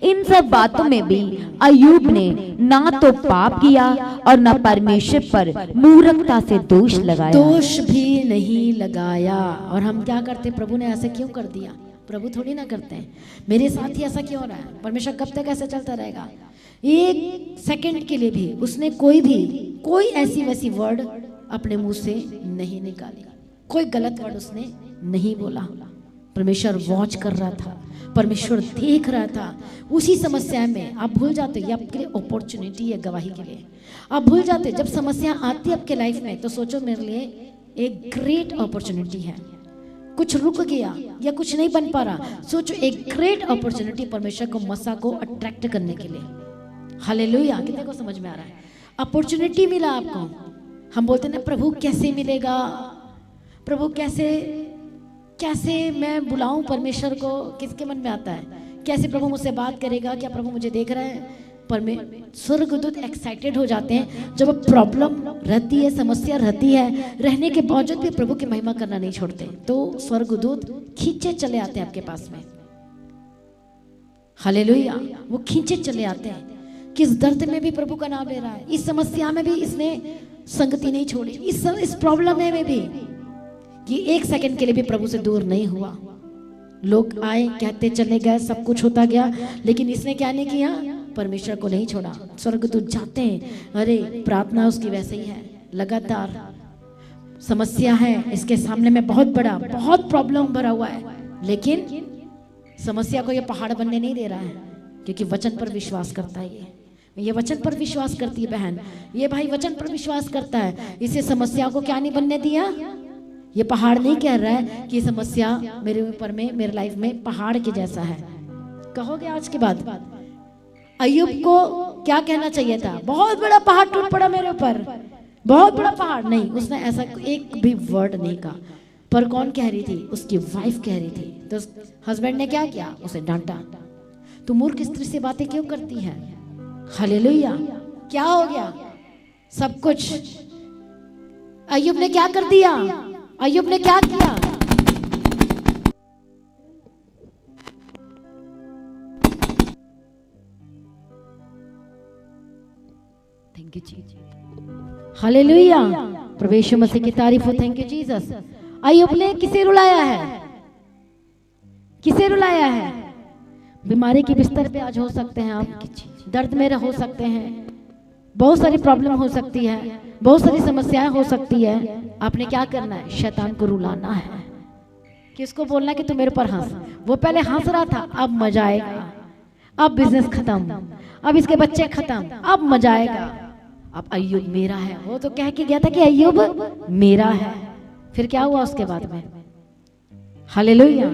इन सब बातों में भी अय्यूब ने ना तो पाप किया और ना परमेश्वर पर मूर्खता से दोष लगाया। दोष भी नहीं लगाया। और हम क्या करते, प्रभु ने ऐसे क्यों कर दिया? प्रभु थोड़ी ना करते हैं, मेरे साथ ही ऐसा क्यों रहा है? परमेश्वर कब तक ऐसा चलता रहेगा? एक सेकंड के लिए भी उसने कोई ऐसी वैसी वर्ड अपने मुंह से नहीं निकाली, कोई गलत वर्ड उसने नहीं बोला। परमेश्वर वॉच कर रहा था, परमेश्वर देख रहा था। उसी समस्या में आप भूल जाते, ये आपके लिए अपॉर्चुनिटी है गवाही के लिए। आप भूल जाते, जब समस्या आती है आपके लाइफ में, तो सोचो मेरे लिए एक ग्रेट अपॉर्चुनिटी है। कुछ रुक गया या कुछ नहीं बन पा रहा, सोचो एक ग्रेट अपॉर्चुनिटी परमेश्वर को, मसा को अट्रैक्ट करने के लिए। हालेलुया। कितने को समझ में आ रहा है? अपॉर्चुनिटी मिला आपको। हम बोलते हैं ना, प्रभु कैसे मिलेगा, प्रभु कैसे मैं बुलाऊं परमेश्वर को? किसके मन में आता है, कैसे प्रभु मुझसे बात करेगा? क्या प्रभु मुझे देख रहा है? स्वर्गदूत एक्साइटेड हो जाते हैं जब प्रॉब्लम रहती है, समस्या रहती है, रहने के बावजूद भी प्रभु की महिमा करना नहीं छोड़ते, तो स्वर्गदूत खींचे चले आते हैं आपके पास में। हालेलुया। वो खींचे चले आते हैं। किस दर्द में भी प्रभु का नाम ले रहा है, इस समस्या में भी इसने संगति नहीं छोड़ी, इस प्रॉब्लम में भी, कि एक सेकंड के लिए भी प्रभु से दूर नहीं हुआ। लोग आए, कहते चले गए, सब कुछ होता गया, लेकिन इसने क्या नहीं किया? परमेश्वर को नहीं छोड़ा। स्वर्गदूत जाते हैं, अरे प्रार्थना उसकी वैसे ही है, लगातार समस्या है इसके सामने में, बहुत बहुत प्रॉब्लम भरा हुआ है, लेकिन समस्या को ये पहाड़ बनने नहीं दे रहा है, क्योंकि वचन पर विश्वास करता है। ये वचन पर विश्वास करती है बहन, ये भाई वचन पर विश्वास करता है, इसे समस्या को क्या नहीं बनने दिया। ये पहाड़ नहीं कह रहा है कि समस्या मेरे ऊपर में, मेरे लाइफ में पहाड़ के जैसा है। कहोगे आज के बाद, अय्यूब को क्या कहना चाहिए था? बहुत बड़ा पहाड़ टूट पड़ा मेरे ऊपर, बहुत बड़ा पहाड़। नहीं, उसने ऐसा एक भी वर्ड नहीं कहा। पर कौन कह रही थी? उसकी वाइफ कह रही थी। तो हस्बैंड ने क्या किया? उसे डांटा, तू मूर्ख स्त्री से बातें क्यों करती है? हालेलुया। क्या हो गया? सब कुछ अय्यूब ने क्या कर दिया? अय्यूब ने क्या किया? Thank you ji. हालेलुया। प्रभु यीशु मसीह की तारीफ हो। Thank you Jesus. अय्यूब ने किसे रुलाया है? किसे रुलाया है? बीमारी के बिस्तर पे आज हो सकते हैं आप, दर्द में हो सकते हैं, बहुत सारी प्रॉब्लम हो सकती है, बहुत सारी समस्याएं हो सकती है। आपने क्या करना है? शैतान को रुलाना है। किसको बोलना कि तू मेरे पर हंस? वो पहले हंस रहा था, अब मजा आएगा, अब बिजनेस खत्म, अब इसके बच्चे खत्म, अब मजा आएगा, अब अय्यूब मेरा है। वो तो कह के गया था कि अय्यूब मेरा है। फिर क्या हुआ उसके बाद में? हालेलुया।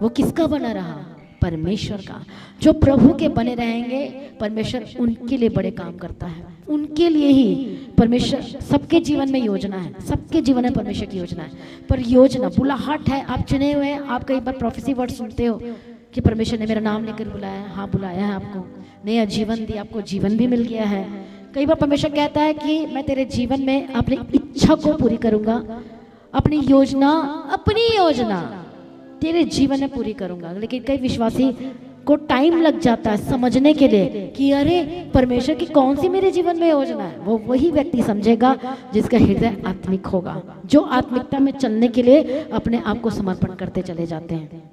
वो किसका बना रहा? परमेश्वर का। जो प्रभु के बने रहेंगे, परमेश्वर उनके लिए बड़े काम करता है, उनके लिए ही परमेश्वर। सबके जीवन में योजना है, सबके जीवन में परमेश्वर की योजना है। पर योजना बुलाहट है, आप चुने हुए हैं। आप कई बार प्रोफेसी वर्ड सुनते हो कि परमेश्वर ने मेरा नाम लेकर बुलाया है। हाँ, बुलाया है आपको, नया जीवन दिया, आपको जीवन भी मिल गया है। कई बार परमेश्वर कहता है कि मैं तेरे जीवन में अपनी इच्छा को पूरी करूंगा, अपनी योजना तेरे जीवन में पूरी करूंगा। लेकिन कई विश्वासी को टाइम लग जाता है समझने के लिए कि अरे परमेश्वर की कौन सी मेरे जीवन में योजना है। वो वही व्यक्ति समझेगा जिसका हृदय आत्मिक होगा, जो आत्मिकता में चलने के लिए अपने आप को समर्पण करते चले जाते हैं।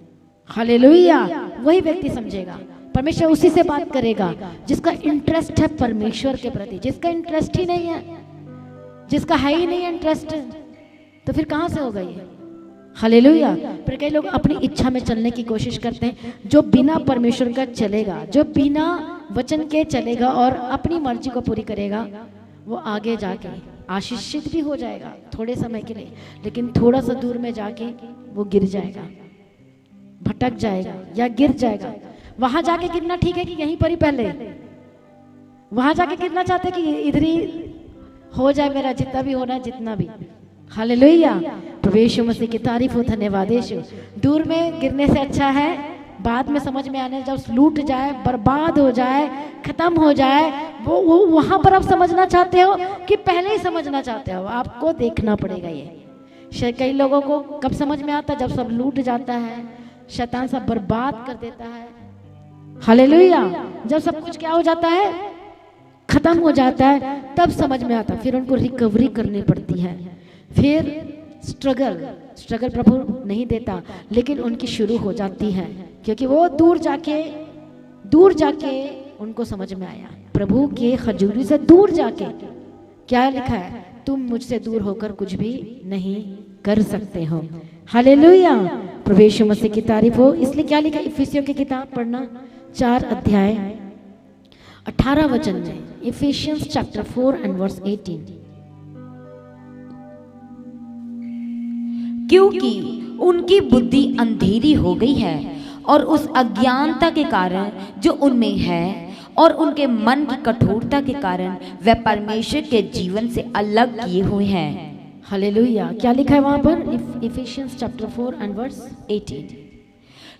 हालेलुया। वही व्यक्ति समझेगा। परमेश्वर उसी से बात करेगा जिसका इंटरेस्ट है परमेश्वर के प्रति। जिसका इंटरेस्ट ही नहीं है, जिसका है ही नहीं इंटरेस्ट, तो फिर कहां से होगा ये? हालेलुया। पर कई लोग अपनी इच्छा में चलने की कोशिश करते हैं। जो बिना परमेश्वर का चलेगा, जो बिना वचन के चलेगा और अपनी मर्जी को पूरी करेगा, वो आगे जाके आशीषित भी हो जाएगा थोड़े समय के लिए, लेकिन थोड़ा सा दूर में जाके वो गिर जाएगा, भटक जाएगा या गिर जाएगा। वहां जाके गिरना ठीक है कि यहीं पर ही पहले? वहां जाके गिरना चाहते हैं कि इधर ही हो जाए मेरा, जितना भी होना है, जितना भी। हालेलुया। प्रभु यीशु मसीह की तारीफ हो, धन्यवाद यीशु। दूर में गिरने से अच्छा है बाद में समझ में आने, जब लूट जाए, बर्बाद हो जाए, खत्म हो जाए, वो वहां पर आप समझना चाहते हो कि पहले ही समझना चाहते हो? आपको देखना पड़ेगा ये। कई लोगों को कब समझ में आता है? जब सब लूट जाता है, शैतान सब बर्बाद कर देता है। हालेलुया। जब सब कुछ क्या हो जाता है? खत्म हो जाता है, तब समझ में आता है। फिर उनको रिकवरी करनी पड़ती है। फिर स्ट्रगल प्रभु नहीं देता, लेकिन उनकी शुरू हो जाती है, क्योंकि वो दूर जाके उनको समझ में आया। प्रभु के हजूरी से दूर जाके क्या लिखा है? तुम मुझसे दूर होकर कुछ भी नहीं कर सकते हो। हालेलुया। प्रभु यीशु मसीह की तारीफ हो। इसलिए क्या लिखा? इफिसियों की किताब पढ़ना, 4 अध्याय 18 वचन में। Ephesians chapter 4 and verse 18। क्योंकि उनकी बुद्धि अंधेरी हो गई है और उस अज्ञानता के कारण जो उनमें है और उनके मन की कठोरता के कारण वे परमेश्वर के जीवन से अलग किए हुए हैं। हालेलुया। क्या लिखा है वहां पर? Ephesians chapter 4 and verse 18।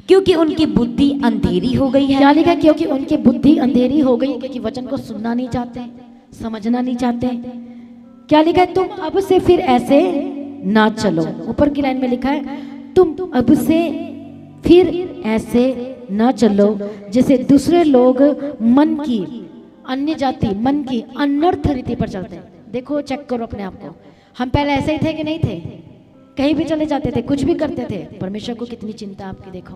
क्योंकि उनकी बुद्धि अंधेरी हो गई है। क्या लिखा? क्योंकि उनकी बुद्धि अंधेरी हो गई, क्योंकि वचन को सुनना नहीं चाहते, समझना नहीं चाहते। क्या लिखा है? तुम अब से फिर ऐसे ना चलो। ऊपर की लाइन में लिखा है, तुम अब से फिर ऐसे ना चलो जैसे दूसरे लोग मन की अन्य जाति मन की अनर्थ रीति पर चलते हैं। देखो, चेक करो अपने आप को। हम पहले ऐसे ही थे कि नहीं थे? कहीं भी चले जाते थे, कुछ भी करते थे। परमेश्वर को कितनी चिंता आपकी। देखो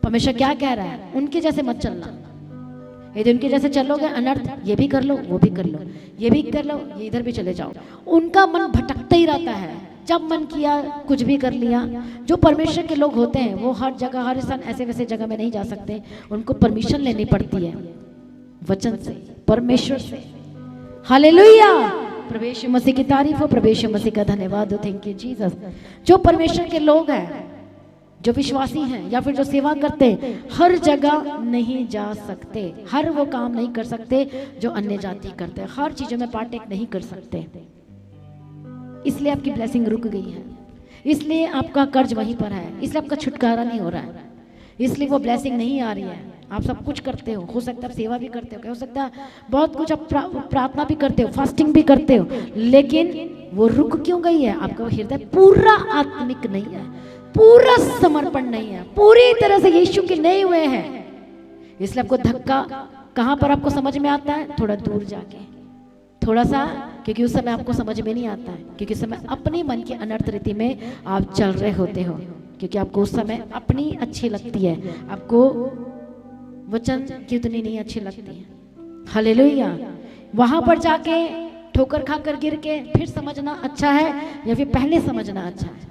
परमेश्वर क्या कह रहा है, उनके जैसे मत चलना। यदि उनके जैसे चलोगे अनर्थ, ये भी कर लो, वो भी कर लो, ये भी कर लो, ये इधर भी चले जाओ। उनका मन भटकता ही रहता है, जब मन किया कुछ भी कर लिया। जो परमेश्वर के लोग होते हैं वो हर जगह, हर स्थान, ऐसे वैसे जगह में नहीं जा सकते। उनको परमिशन लेनी पड़ती है वचन से, परमेश्वर से। हालेलुया। प्रभु यीशु मसीह की तारीफ हो, प्रभु यीशु मसीह का धन्यवाद हो। Thank you Jesus. जो परमेश्वर के लोग हैं, जो विश्वासी हैं या फिर जो सेवा करते हैं, हर जगह नहीं जा सकते, हर वो काम नहीं कर सकते जो अन्य जाति करते हैं, हर चीजों में पार्टेक नहीं कर सकते। इसलिए आपकी ब्लेसिंग रुक गई है, इसलिए आपका कर्ज वहीं पर है, इसलिए आपका छुटकारा नहीं हो रहा है, इसलिए वो ब्लेसिंग नहीं आ रही है। आप सब कुछ करते हो सकता है आप सेवा भी करते हो सकता है बहुत कुछ आप प्रार्थना भी करते हो, फास्टिंग भी करते हो, लेकिन वो रुक क्यों गई है? आपका हृदय पूरा आत्मिक नहीं है, पूरा समर्पण नहीं है, पूरी तरह से यीशु के नहीं हुए हैं। इसलिए आपको धक्का कहां पर आपको समझ में आता है? थोड़ा दूर जाके, थोड़ा सा, क्योंकि उस समय आपको समझ में नहीं आता है, क्योंकि उस समय अपनी मन की अनर्थ रीति में आप चल रहे होते हो, क्योंकि आपको उस समय अपनी अच्छी लगती है, आपको वचन की उतनी नहीं अच्छी लगती है। हालेलुया। वहां पर जाके ठोकर खाकर गिर के फिर समझना अच्छा है या फिर पहले समझना अच्छा है?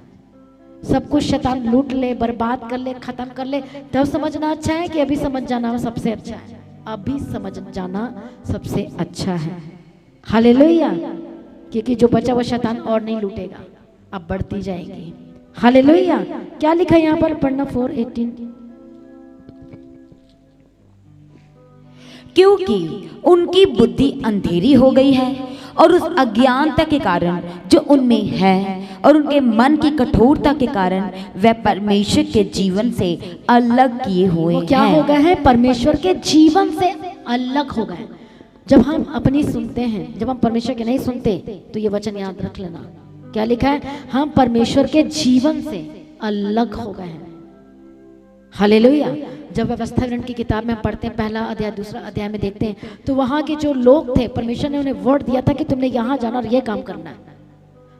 सब कुछ शैतान लूट ले, बर्बाद कर ले, खत्म कर ले, तब समझना अच्छा है कि अभी समझ जाना सबसे अच्छा है? अभी समझ जाना सबसे अच्छा है। हालेलुया। क्योंकि जो बचा वो शैतान और नहीं लूटेगा, अब बढ़ती जाएगी। हालेलुया। क्या लिखा है यहाँ पर? पढ़ना 4:18। क्योंकि उनकी बुद्धि अंधेरी हो गई है और उस अज्ञानता के कारण जो उनमें है और उनके मन की कठोरता के कारण वे परमेश्वर के जीवन से अलग किए हुए वो हैं। क्या हो गए हैं? परमेश्वर के जीवन से अलग हो गए। जब हम अपनी सुनते हैं, जब हम परमेश्वर के नहीं सुनते, तो ये वचन याद रख लेना। क्या लिखा है? हम परमेश्वर के जीवन से अलग हो गए हैं। हालेलुया। जब व्यवस्था विवरण की किताब में हम पढ़ते हैं, पहला अध्याय दूसरा अध्याय में देखते हैं, तो वहां के जो लोग थे, परमेश्वर ने उन्हें वर्ड दिया था कि तुमने यहाँ जाना और ये काम करना है,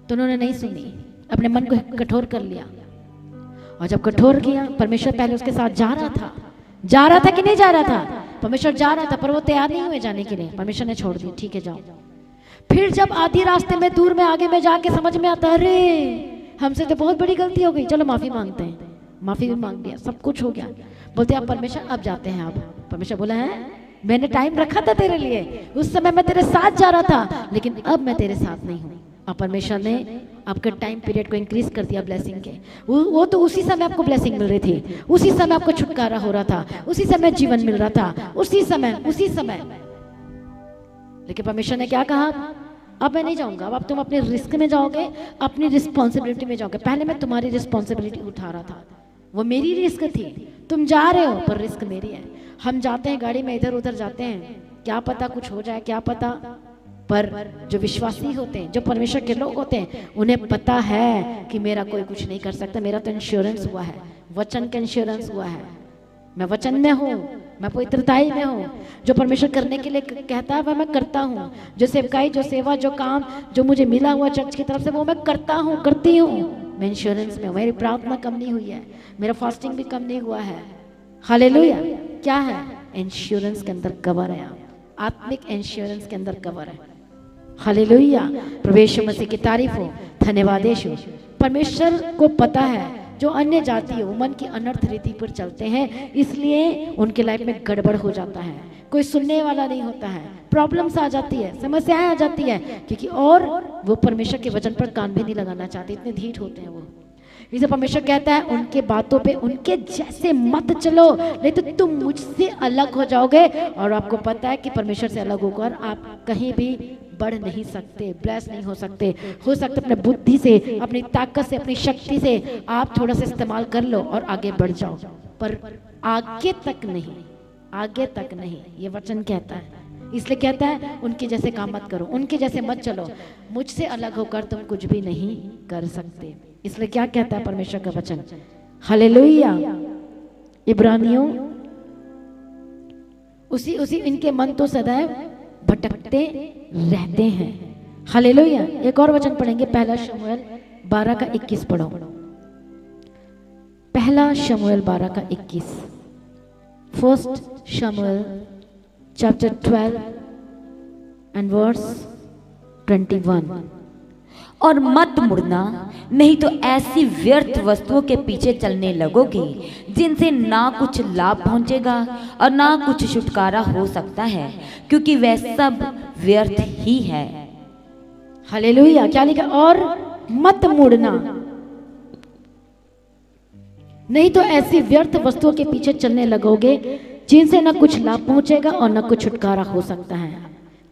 तो उन्होंने नहीं सुनी, अपने मन को कठोर कर लिया। और जब कठोर किया, परमेश्वर पहले उसके साथ जा रहा था कि नहीं जा रहा था? परमेश्वर जा रहा था, पर वो तैयार नहीं हुए जाने के लिए। परमेश्वर ने छोड़ दी, ठीक है जाओ। फिर जब आधी रास्ते में, दूर में, आगे में जाके समझ में आता, अरे हमसे तो बहुत बड़ी गलती हो गई, चलो माफी मांगते हैं। माफी भी मांग लिया, सब कुछ हो गया। बोलते आप परमेश्वर अब जाते हैं। आप परमेश्वर बोला है मैंने टाइम रखा था तेरे लिए, उस समय मैं तेरे साथ जा रहा था, लेकिन अब मैं तेरे साथ नहीं हूँ। और परमेश्वर ने आपके टाइम पीरियड को इंक्रीज कर दिया ब्लेसिंग के। वो तो उसी समय आपको ब्लेसिंग मिल रही थी, उसी समय आपको छुटकारा हो रहा था, उसी समय जीवन मिल रहा था, उसी समय। लेकिन परमेश्वर ने क्या कहा? अब मैं नहीं जाऊंगा, अब तुम अपने रिस्क में जाओगे, अपनी रिस्पॉन्सिबिलिटी में जाओगे। पहले मैं तुम्हारी रिस्पॉन्सिबिलिटी उठा रहा था, वो मेरी रिस्क थी। तुम जा रहे हो पर रिस्क मेरी है। हम जाते हैं गाड़ी में, इधर उधर जाते हैं, क्या पता कुछ हो जाए, क्या पता। पर जो विश्वासी होते हैं, जो परमेश्वर के लोग होते हैं, उन्हें पता है कि मेरा कोई कुछ नहीं कर सकता, मेरा तो इंश्योरेंस हुआ है, वचन का इंश्योरेंस हुआ है। मैं वचन में हूँ, मैं पवित्रताई में हूँ। जो परमेश्वर करने के लिए कहता है वह मैं करता हूँ। जो सेवकाई, जो सेवा, जो काम जो मुझे मिला हुआ चर्च की तरफ से, वो मैं करता हूँ, करती हूँ। मैं इंश्योरेंस में हूँ। मेरी प्रार्थना कम नहीं हुई है, मेरा फास्टिंग भी कम नहीं हुआ है। हालेलुया। क्या है? इंश्योरेंस के अंदर कवर है आप, आत्मिक इंश्योरेंस के अंदर कवर है। हालेलुया। प्रवेश मसीह की तारीफ हो, धन्यवाद यीशु। परमेश्वर को पता है जो अन्य जाति है वो मन की अनर्थ रीति पर चलते हैं, इसलिए उनके लाइफ में गड़बड़ हो जाता है। कोई सुनने वाला नहीं होता है, प्रॉब्लम्स आ जाती है, समस्याएं आ जाती है, क्योंकि और वो परमेश्वर के वचन पर कान भी नहीं लगाना चाहते, इतने ढीठ होते हैं वो। इसे परमेश्वर कहता है उनके बातों पे उनके जैसे मत चलो, नहीं तो तुम मुझसे अलग हो जाओगे। और आपको पता है कि परमेश्वर से अलग होकर आप कहीं भी बढ़ नहीं सकते, ब्लेस नहीं हो सकते। हो सकता अपने बुद्धि से, अपनी ताकत से, अपनी शक्ति से आप थोड़ा सा इस्तेमाल कर लो और आगे बढ़ जाओ, पर आगे तक नहीं, आगे तक नहीं। ये वचन कहता है, इसलिए कहता है उनके जैसे काम मत करो, उनके जैसे मत चलो, मुझसे अलग होकर तुम कुछ भी नहीं कर सकते। इसलिए क्या कहता है परमेश्वर का वचन? हालेलुया। इब्रानियों, उसी इनके मन तो सदैव भटकते रहते हैं। हालेलुया। एक और वचन पढ़ेंगे, पहला शमूएल 12:21 पढ़ो। पहला शमूएल 12:21। फर्स्ट शमूएल चैप्टर 12 एंड वर्स 21। और मत मुड़ना, नहीं तो ऐसी व्यर्थ वस्तुओं के पीछे चलने लगोगे जिनसे ना कुछ लाभ पहुंचेगा और ना कुछ छुटकारा हो सकता है, क्योंकि वह सब व्यर्थ ही है। हालेलुया। क्या लिखा? और मत मुड़ना, नहीं तो ऐसी व्यर्थ वस्तुओं के पीछे चलने लगोगे जिनसे ना कुछ लाभ पहुंचेगा और ना कुछ छुटकारा हो सकता है,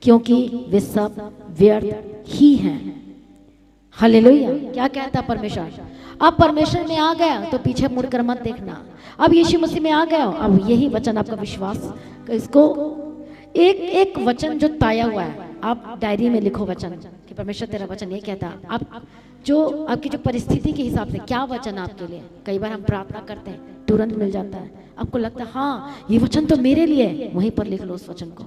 क्योंकि वे सब व्यर्थ ही हैं। हालेलुया। क्या कहता परमेश्वर? अब परमेश्वर में आ गया तो पीछे मुड़कर मत देखना। अब यीशु मसीह में आ गया, अब यही वचन आपका विश्वास, इसको एक एक वचन जो ताया हुआ है आप डायरी में लिखो वचन कि परमेश्वर तेरा वचन ये कहता। आप जो आपकी जो परिस्थिति के हिसाब से क्या वचन आपके लिए, कई बार हम प्रार्थना करते हैं तुरंत मिल जाता है, आपको लगता है हाँ ये वचन तो मेरे लिए, वहीं पर लिख लो उस वचन को।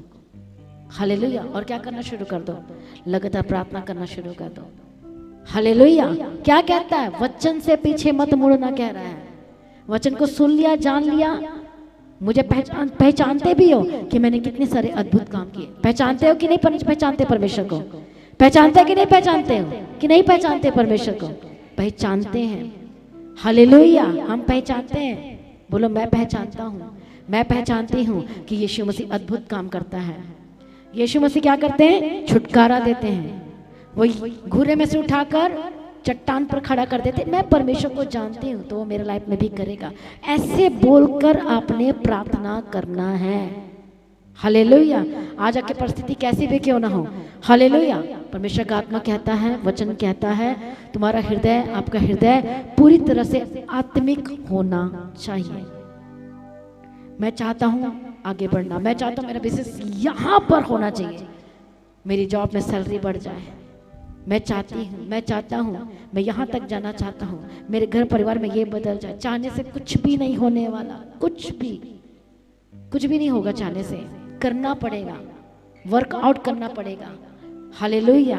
हालेलुया। और क्या करना शुरू कर दो? लगातार प्रार्थना करना शुरू कर दो। हालेलुया। क्या कहता है? वचन से पीछे मत मुड़ना कह रहा है। वचन को सुन लिया, जान लिया, मुझे पहचानते भी हो कि मैंने कितने सारे अद्भुत काम किए। पहचानते हो कि नहीं पहचानते परमेश्वर को? पहचानते कि नहीं पहचानते हो कि नहीं पहचानते परमेश्वर को? पहचानते हैं। हालेलुया। हम पहचानते हैं, बोलो मैं पहचानता हूँ, मैं पहचानती हूँ कि यीशु मसीह अद्भुत काम करता है। यीशु मसीह क्या करते हैं? छुटकारा देते हैं। वही घूरे में से उठाकर चट्टान पर खड़ा कर देते। मैं परमेश्वर को जानती हूँ तो वो मेरे लाइफ में भी करेगा। ऐसे बोलकर आपने प्रार्थना करना है। हालेलुया। आज आपकी परिस्थिति कैसी भी क्यों ना हो, हालेलुया, परमेश्वर का आत्मा कहता है, वचन कहता है, तुम्हारा हृदय, आपका हृदय पूरी तरह से आत्मिक होना चाहिए। मैं चाहता हूँ आगे बढ़ना, मैं चाहता हूँ मेरा बिजनेस यहाँ पर होना चाहिए, मेरी जॉब में सैलरी बढ़ जाए, मैं चाहता हूँ मैं यहाँ तक जाना चाहता हूँ, मेरे घर परिवार में ये बदल जाए। चाहने से कुछ भी नहीं होने वाला, कुछ भी नहीं होगा। चाहने से करना पड़ेगा, वर्कआउट करना पड़ेगा। हालेलुया।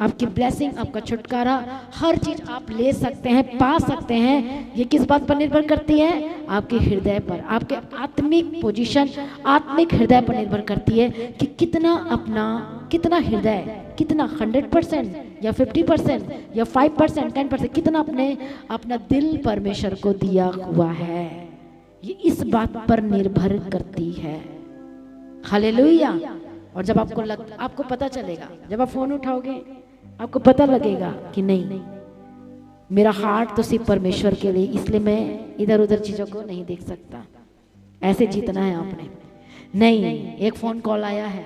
आपकी ब्लेसिंग, आपका छुटकारा, हर चीज आप ले सकते हैं, पा सकते हैं। ये किस बात पर निर्भर करती है? आपके हृदय पर, आपके आत्मिक पोजीशन, आत्मिक हृदय पर निर्भर करती है कि कितना हृदय, कितना 100% या 50% या 5%, 10%, कितना अपना दिल परमेश्वर को दिया हुआ है। ये इस बात पर निर्भर करती है। हालेलुया। और जब आपको पता चलेगा, जब आप फोन उठाओगे, आपको पता लगेगा कि नहीं, मेरा हार्ट तो सिर्फ परमेश्वर के लिए, इसलिए मैं इधर उधर चीजों को नहीं देख सकता। ऐसे जीतना है आपने। नहीं, एक फोन कॉल आया है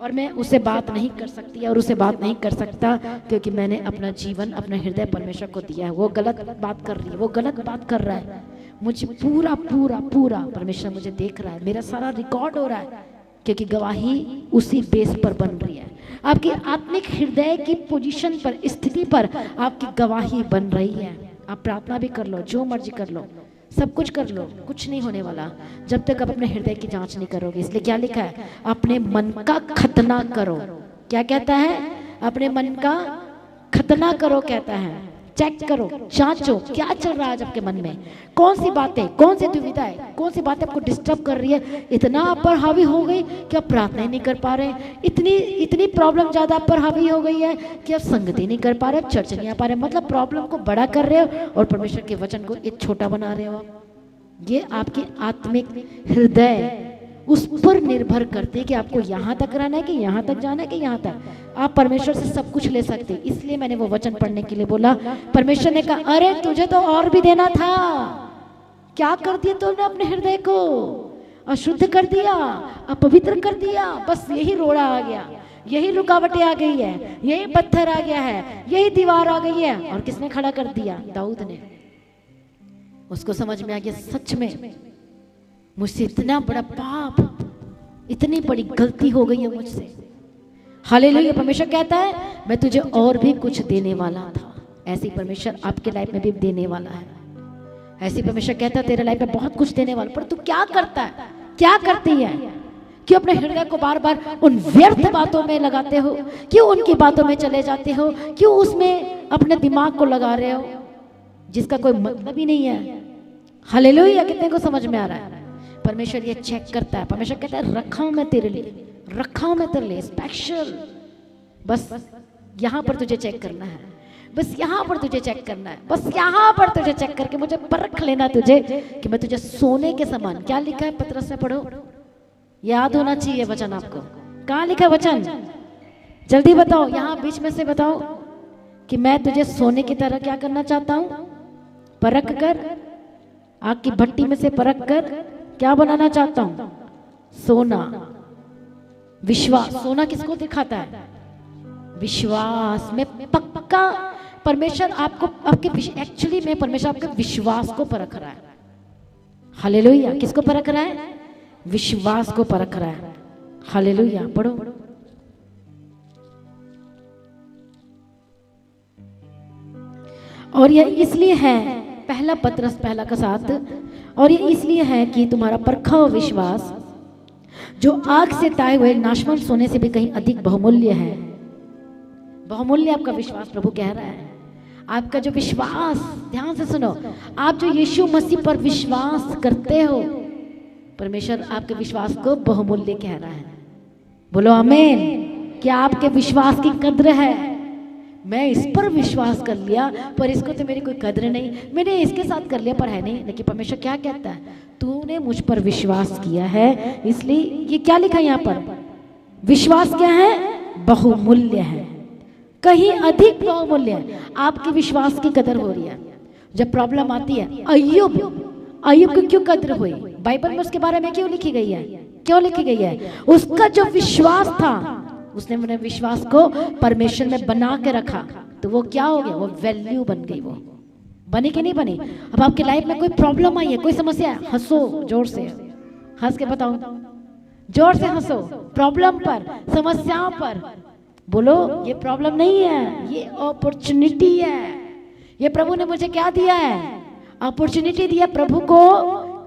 और मैं उससे बात नहीं कर सकती और उससे बात नहीं कर सकता क्योंकि मैंने अपना जीवन, अपना हृदय परमेश्वर को दिया है। वो गलत बात कर रही है, वो गलत बात कर रहा है, मुझे पूरा परमेश्वर मुझे देख रहा है, मेरा सारा रिकॉर्ड हो रहा है, क्योंकि गवाही उसी बेस पर बन रही है। आपकी आत्मिक हृदय की पोजीशन पर, स्थिति पर आपकी गवाही बन रही है। आप प्रार्थना भी कर लो, जो मर्जी कर लो, सब कुछ कर लो, कुछ नहीं होने वाला जब तक आप अपने हृदय की जांच नहीं करोगे। इसलिए क्या लिखा है? अपने मन का खतना करो। क्या कहता है? अपने मन का खतना करो कहता है। चेक करो, जांचो क्या चल रहा है आज आपके मन में, कौन सी बातें, कौन सी दुविधाएं, कौन सी बातें आपको डिस्टर्ब कर रही है। इतना आप पर हावी हो गई कि आप प्रार्थना ही नहीं कर पा रहे, इतनी प्रॉब्लम ज्यादा आप पर हावी हो गई है कि आप संगति नहीं कर पा रहे, चर्च नहीं आ पा रहे। मतलब प्रॉब्लम को बड़ा कर रहे हो और परमेश्वर के वचन को एक छोटा बना रहे हो। ये आपकी आत्मिक हृदय उस पर निर्भर करते कि आपको यहाँ तक रहना है कि यहाँ तक जाना है कि यहाँ तक। आप परमेश्वर से सब कुछ ले सकते। इसलिए मैंने वो वचन पढ़ने के लिए बोला। परमेश्वर ने कहा, अरे तुझे तो और भी देना था, क्या कर दिया तूने? अपने हृदय को अशुद्ध कर दिया, अपवित्र कर दिया। बस यही रोड़ा आ गया, यही रुकावटें आ गई है, यही पत्थर आ गया है, यही दीवार आ गई है। और किसने खड़ा कर दिया? दाऊद ने। उसको समझ में आ गया, सच में मुझसे इतना बड़ा पाप, इतनी बड़ी गलती हो गई है मुझसे। हालेलुया। परमेश्वर कहता है, मैं तुझे और भी कुछ देने वाला था। ऐसी परमेश्वर आपके लाइफ में भी देने वाला है। ऐसी परमेश्वर कहता है, तेरे लाइफ में बहुत कुछ देने वाला। पर तू क्या करता है, क्या करती है? क्यों अपने हृदय को बार बार उन व्यर्थ बातों में लगाते हो? क्यों उनकी बातों में चले जाते हो? क्यों उसमें अपने दिमाग को लगा रहे हो जिसका कोई मतलब ही नहीं है? हालेलुया। कितने को समझ में आ रहा है? परमेश्वर ये चेक करता है। परमेश्वर कहता है, रखा हूं मैं तेरे लिए, रखा हूं मैं तेरे लिए स्पेशल। बस यहां पर तुझे चेक करना है, बस यहां पर तुझे चेक करना है, बस यहां पर तुझे चेक करके मुझे परख लेना तुझे कि मैं तुझे सोने के समान। क्या लिखा है? पतरस से पढ़ो, याद होना चाहिए वचन आपको। कहां लिखा वचन? जल्दी बताओ, यहां बीच में से बताओ कि मैं तुझे सोने की तरह क्या करना चाहता हूं? परख कर, आग की भट्टी में से परख कर क्या बनाना चाहता हूं? सोना। विश्वास। सोना किसको दिखाता है? विश्वास में पक्का। परमेश्वर आपको एक्चुअली में परमेश्वर आपके विश्वास को परख रहा है। हालेलुया। किसको परख रहा है? विश्वास को परख रहा है। हालेलुया। पढ़ो। और यह इसलिए है, पहला पतरस पहला का 7, और ये इसलिए है कि तुम्हारा परखा हुआ विश्वास जो आग से ताए हुए नाशवान सोने से भी कहीं अधिक बहुमूल्य है। बहुमूल्य आपका विश्वास, प्रभु कह रहा है। आपका जो विश्वास, ध्यान से सुनो, आप जो यीशु मसीह पर विश्वास करते हो, परमेश्वर आपके विश्वास को बहुमूल्य कह रहा है। बोलो आमीन। क्या आपके विश्वास की कद्र है? मैं इस पर विश्वास कर लिया पर इसको तो मेरी कोई कदर नहीं, मैंने इसके साथ कर लिया पर है नहीं। लेकिन परमेश्वर क्या कहता है, तूने मुझ पर विश्वास किया है, इसलिए ये क्या लिखा है यहाँ पर, विश्वास क्या है, बहुमूल्य है, कहीं अधिक बहुमूल्य है। आपके विश्वास की कदर हो रही है। जब प्रॉब्लम आती है, अय्यूब को क्यों कदर हुई, बाइबल में उसके बारे में क्यों लिखी गई है, क्यों लिखी गई है, उसका जो विश्वास था, उसने अपने विश्वास को परमेश्वर में बना के रखा, तो वो क्या हो गया, वो वैल्यू बन गई। वो बनी कि नहीं बनी। अब आपके लाइफ में कोई प्रॉब्लम आई है, कोई समस्या है, हंसो जोर से, हंस के बताओ, जोर से हंसो, प्रॉब्लम पर, समस्याओं पर बोलो ये प्रॉब्लम नहीं है, ये अपॉर्चुनिटी है। ये प्रभु ने मुझे क्या दिया है, अपॉर्चुनिटी दिया प्रभु को,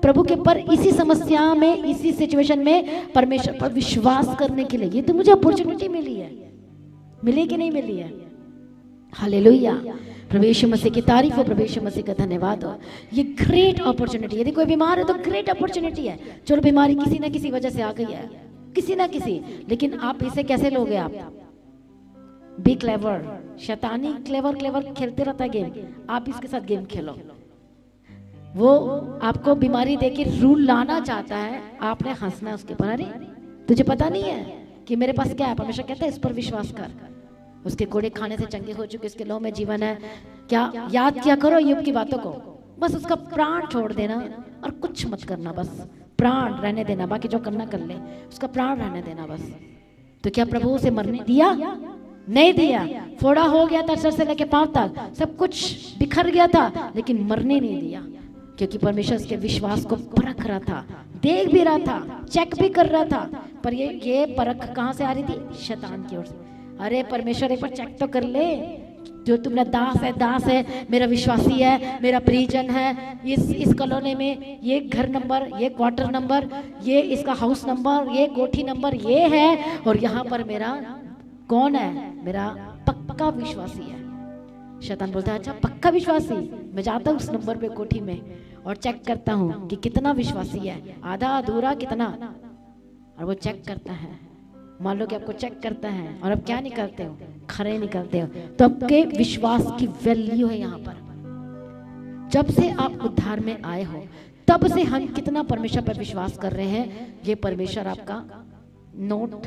प्रभु के पर इसी समस्या में, इसी सिचुएशन में परमेश्वर पर विश्वास करने के लिए। ये तो मुझे अपॉर्चुनिटी मिली है, मिली कि नहीं मिली है। हालेलुया, प्रभु यीशु मसीह की तारीफ हो, प्रभु यीशु मसीह का धन्यवाद हो। ये ग्रेट अपॉर्चुनिटी, यदि कोई बीमार है तो ग्रेट अपॉर्चुनिटी है। चलो बीमारी किसी ना किसी वजह से आ गई है, किसी ना किसी, लेकिन आप इसे कैसे लोगे, आप बी क्लेवर, शैतानी क्लेवर खेलते रहता है गेम, आप इसके साथ गेम खेलो। वो आपको बीमारी देके रूल लाना चाहता है, आपने हंसना उसके पर, अरे तुझे पता नहीं है कि मेरे पास क्या है। परमेश्वर कहता है इस पर विश्वास कर, उसके कोड़े खाने से चंगे हो चुके, उसके लहू में जीवन है। क्या याद किया करो अय्यूब की बातों को, बस उसका प्राण छोड़ देना और कुछ मत करना, बस प्राण रहने देना, बाकी जो करना कर ले, उसका प्राण रहने देना बस। तो क्या प्रभु उसे मरने दिया, नहीं दिया। फोड़ा हो गया था सर से लेके पांव तक, सब कुछ बिखर गया था, लेकिन मरने नहीं दिया, क्योंकि परमेश्वर उसके विश्वास को परख रहा था, देख भी रहा था, चेक भी कर रहा था। पर ये परख कहां से आ रही थी, शैतान की ओर से। अरे परमेश्वर एक बार चेक तो कर ले, जो तुमने दास है, मेरा विश्वासी है, मेरा परिजन है, इस कॉलोनी में ये घर नंबर, ये क्वार्टर नंबर, ये इसका हाउस नंबर, ये कोठी नंबर ये है, और यहाँ पर मेरा कौन है, मेरा पक्का विश्वासी है। शैतान बोलता है अच्छा पक्का विश्वासी, मैं जाता हूँ उस नंबर पे कोठी में और चेक करता हूँ कि कितना विश्वासी है, आधा अधूरा कितना, और वो चेक करता है। मान लो कि आपको चेक करता है और अब क्या निकलते हो, खरे निकलते हो, तो आपके विश्वास की वैल्यू है यहाँ पर। जब से आप उद्धार में आए हो तब से हम कितना परमेश्वर पर विश्वास कर रहे हैं, ये परमेश्वर आपका नोट,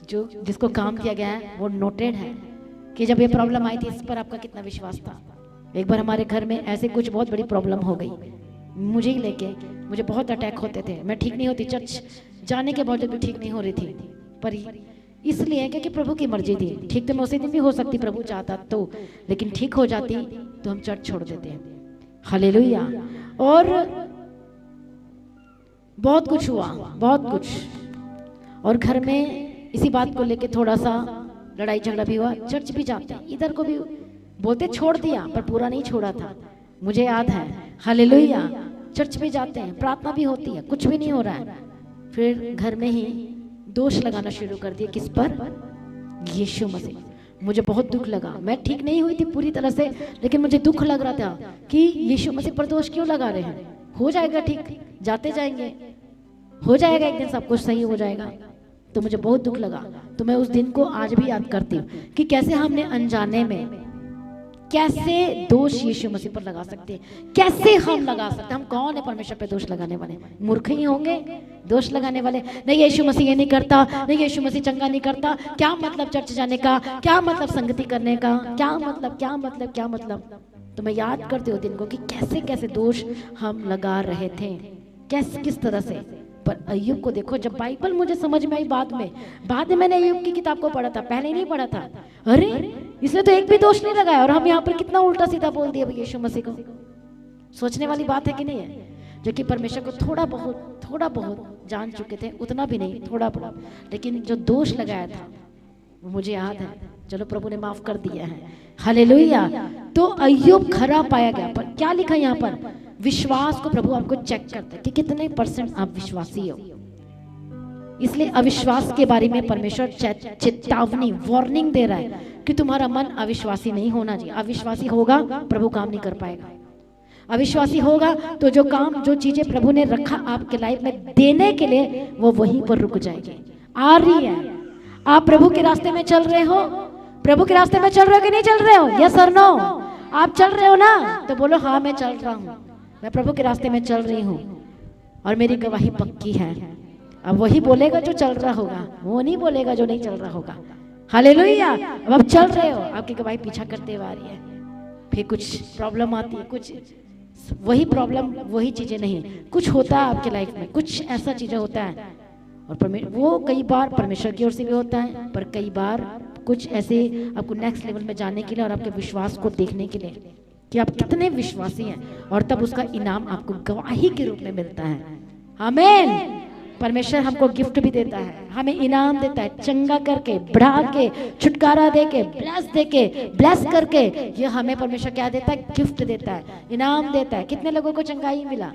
जो जिसको काम किया गया है वो नोटेड है कि जब ये प्रॉब्लम आई थी इस पर आपका कितना विश्वास था। एक बार हमारे घर में ऐसे कुछ बहुत बड़ी प्रॉब्लम हो गई, मुझे ही लेके, मुझे बहुत अटैक होते थे, मैं ठीक नहीं होती, चर्च जाने के बावजूद भी ठीक नहीं हो रही थी, पर इसलिए क्योंकि प्रभु की मर्जी थी। ठीक तो मैं उसी दिन भी हो सकती प्रभु चाहता तो, लेकिन ठीक हो जाती तो हम चर्च छोड़ देते हैं। हालेलुया। और बहुत कुछ हुआ, बहुत कुछ, और घर में इसी बात को लेके थोड़ा सा लड़ाई झगड़ा भी हुआ। चर्च भी जाते हैं, इधर को भी बोलते छोड़ दिया, पर पूरा नहीं छोड़ा था, मुझे याद है। हालेलुया। चर्च भी जाते हैं, प्रार्थना भी होती है, कुछ भी नहीं हो रहा है, फिर घर में ही दोष लगाना शुरू कर दिया, किस पर, यीशु मसीह। मुझे बहुत दुख लगा, मैं ठीक नहीं हुई थी पूरी तरह से, लेकिन मुझे दुख लग रहा था कि यीशु मसीह पर दोष क्यों लगा रहे हैं, हो जाएगा ठीक, जाते जाएंगे, हो जाएगा, एक दिन सब कुछ सही हो जाएगा। तो मुझे बहुत दुख लगा। तो मैं उस दिन को आज भी याद करती हूँ कि कैसे हमने अनजाने में कैसे दोष यीशु मसीह पर लगा सकते हैं, कैसे हम लगा सकते हैं। हम कौन है परमेश्वर पे दोष लगाने वाले, मूर्ख ही होंगे दोष लगाने वाले। नहीं यीशु मसीह ये नहीं करता, नहीं यीशु मसीह चंगा नहीं करता, क्या मतलब चर्च जाने का, क्या मतलब संगति करने का, क्या मतलब, क्या मतलब, क्या मतलब। तो मैं याद करती हूँ दिन को कि कैसे कैसे दोष हम लगा रहे थे, कैसे किस तरह से। पर अय्यूब को देखो, जब बाइबल मुझे समझ में आई बाद में मैंने अय्यूब की किताब को पढ़ा था, पहले नहीं पढ़ा था। अरे इसने तो एक भी दोष नहीं लगाया, और हम यहाँ पर कितना उल्टा सीधा बोल दिया यीशु मसीह को। सोचने वाली बात है कि नहीं है, जो कि परमेश्वर को थोड़ा बहुत जान चुके थे, उतना भी नहीं, थोड़ा बहुत, लेकिन जो दोष लगाया था वो मुझे याद है। चलो प्रभु ने माफ कर दिया है, हालेलुया। तो अय्यूब खरा पाया गया। पर क्या लिखा यहाँ पर, विश्वास को प्रभु आपको चेक करता है कि कितने % आप विश्वासी हो। इसलिए अविश्वास के बारे में परमेश्वर चेतावनी, वार्निंग दे रहा है कि तुम्हारा मन अविश्वासी नहीं होना चाहिए। अविश्वासी होगा प्रभु काम नहीं कर पाएगा। अविश्वासी होगा तो जो काम, जो चीजें प्रभु ने रखा आपके लाइफ में देने के लिए, वो वहीं पर रुक जाएगी। आ रही है, आप प्रभु के रास्ते में चल रहे हो, प्रभु के रास्ते में चल रहे हो कि नहीं चल रहे हो? यस और नो? आप चल रहे हो ना, तो बोलो हाँ मैं चल रहा हूँ, मैं प्रभु के रास्ते में चल रही हूँ और मेरी गवाही पक्की है। अब वही बोलेगा जो चल रहा होगा, वो नहीं बोलेगा जो नहीं चल रहा होगा। हालेलुया। अब आप चल रहे हो, आपकी गवाही पीछा करते हुए आ रही है, फिर कुछ प्रॉब्लम आती है, कुछ वही प्रॉब्लम वही चीजें नहीं, कुछ होता है आपके लाइफ में, कुछ ऐसा चीजें होता है और वो कई बार परमेश्वर की ओर से भी होता है, पर कई बार कुछ ऐसे आपको नेक्स्ट लेवल में जाने के लिए और आपके विश्वास को देखने के लिए कि आप कितने विश्वासी हैं, और तब उसका इनाम आपको गवाही के रूप में मिलता है। आमीन। परमेश्वर हमको गिफ्ट भी देता है, हमें इनाम देता है, चंगा करके, बढ़ा के, छुटकारा दे के, ब्लेस करके, ये हमें परमेश्वर क्या देता है? गिफ्ट देता है, इनाम देता है। कितने लोगों को चंगाई मिला?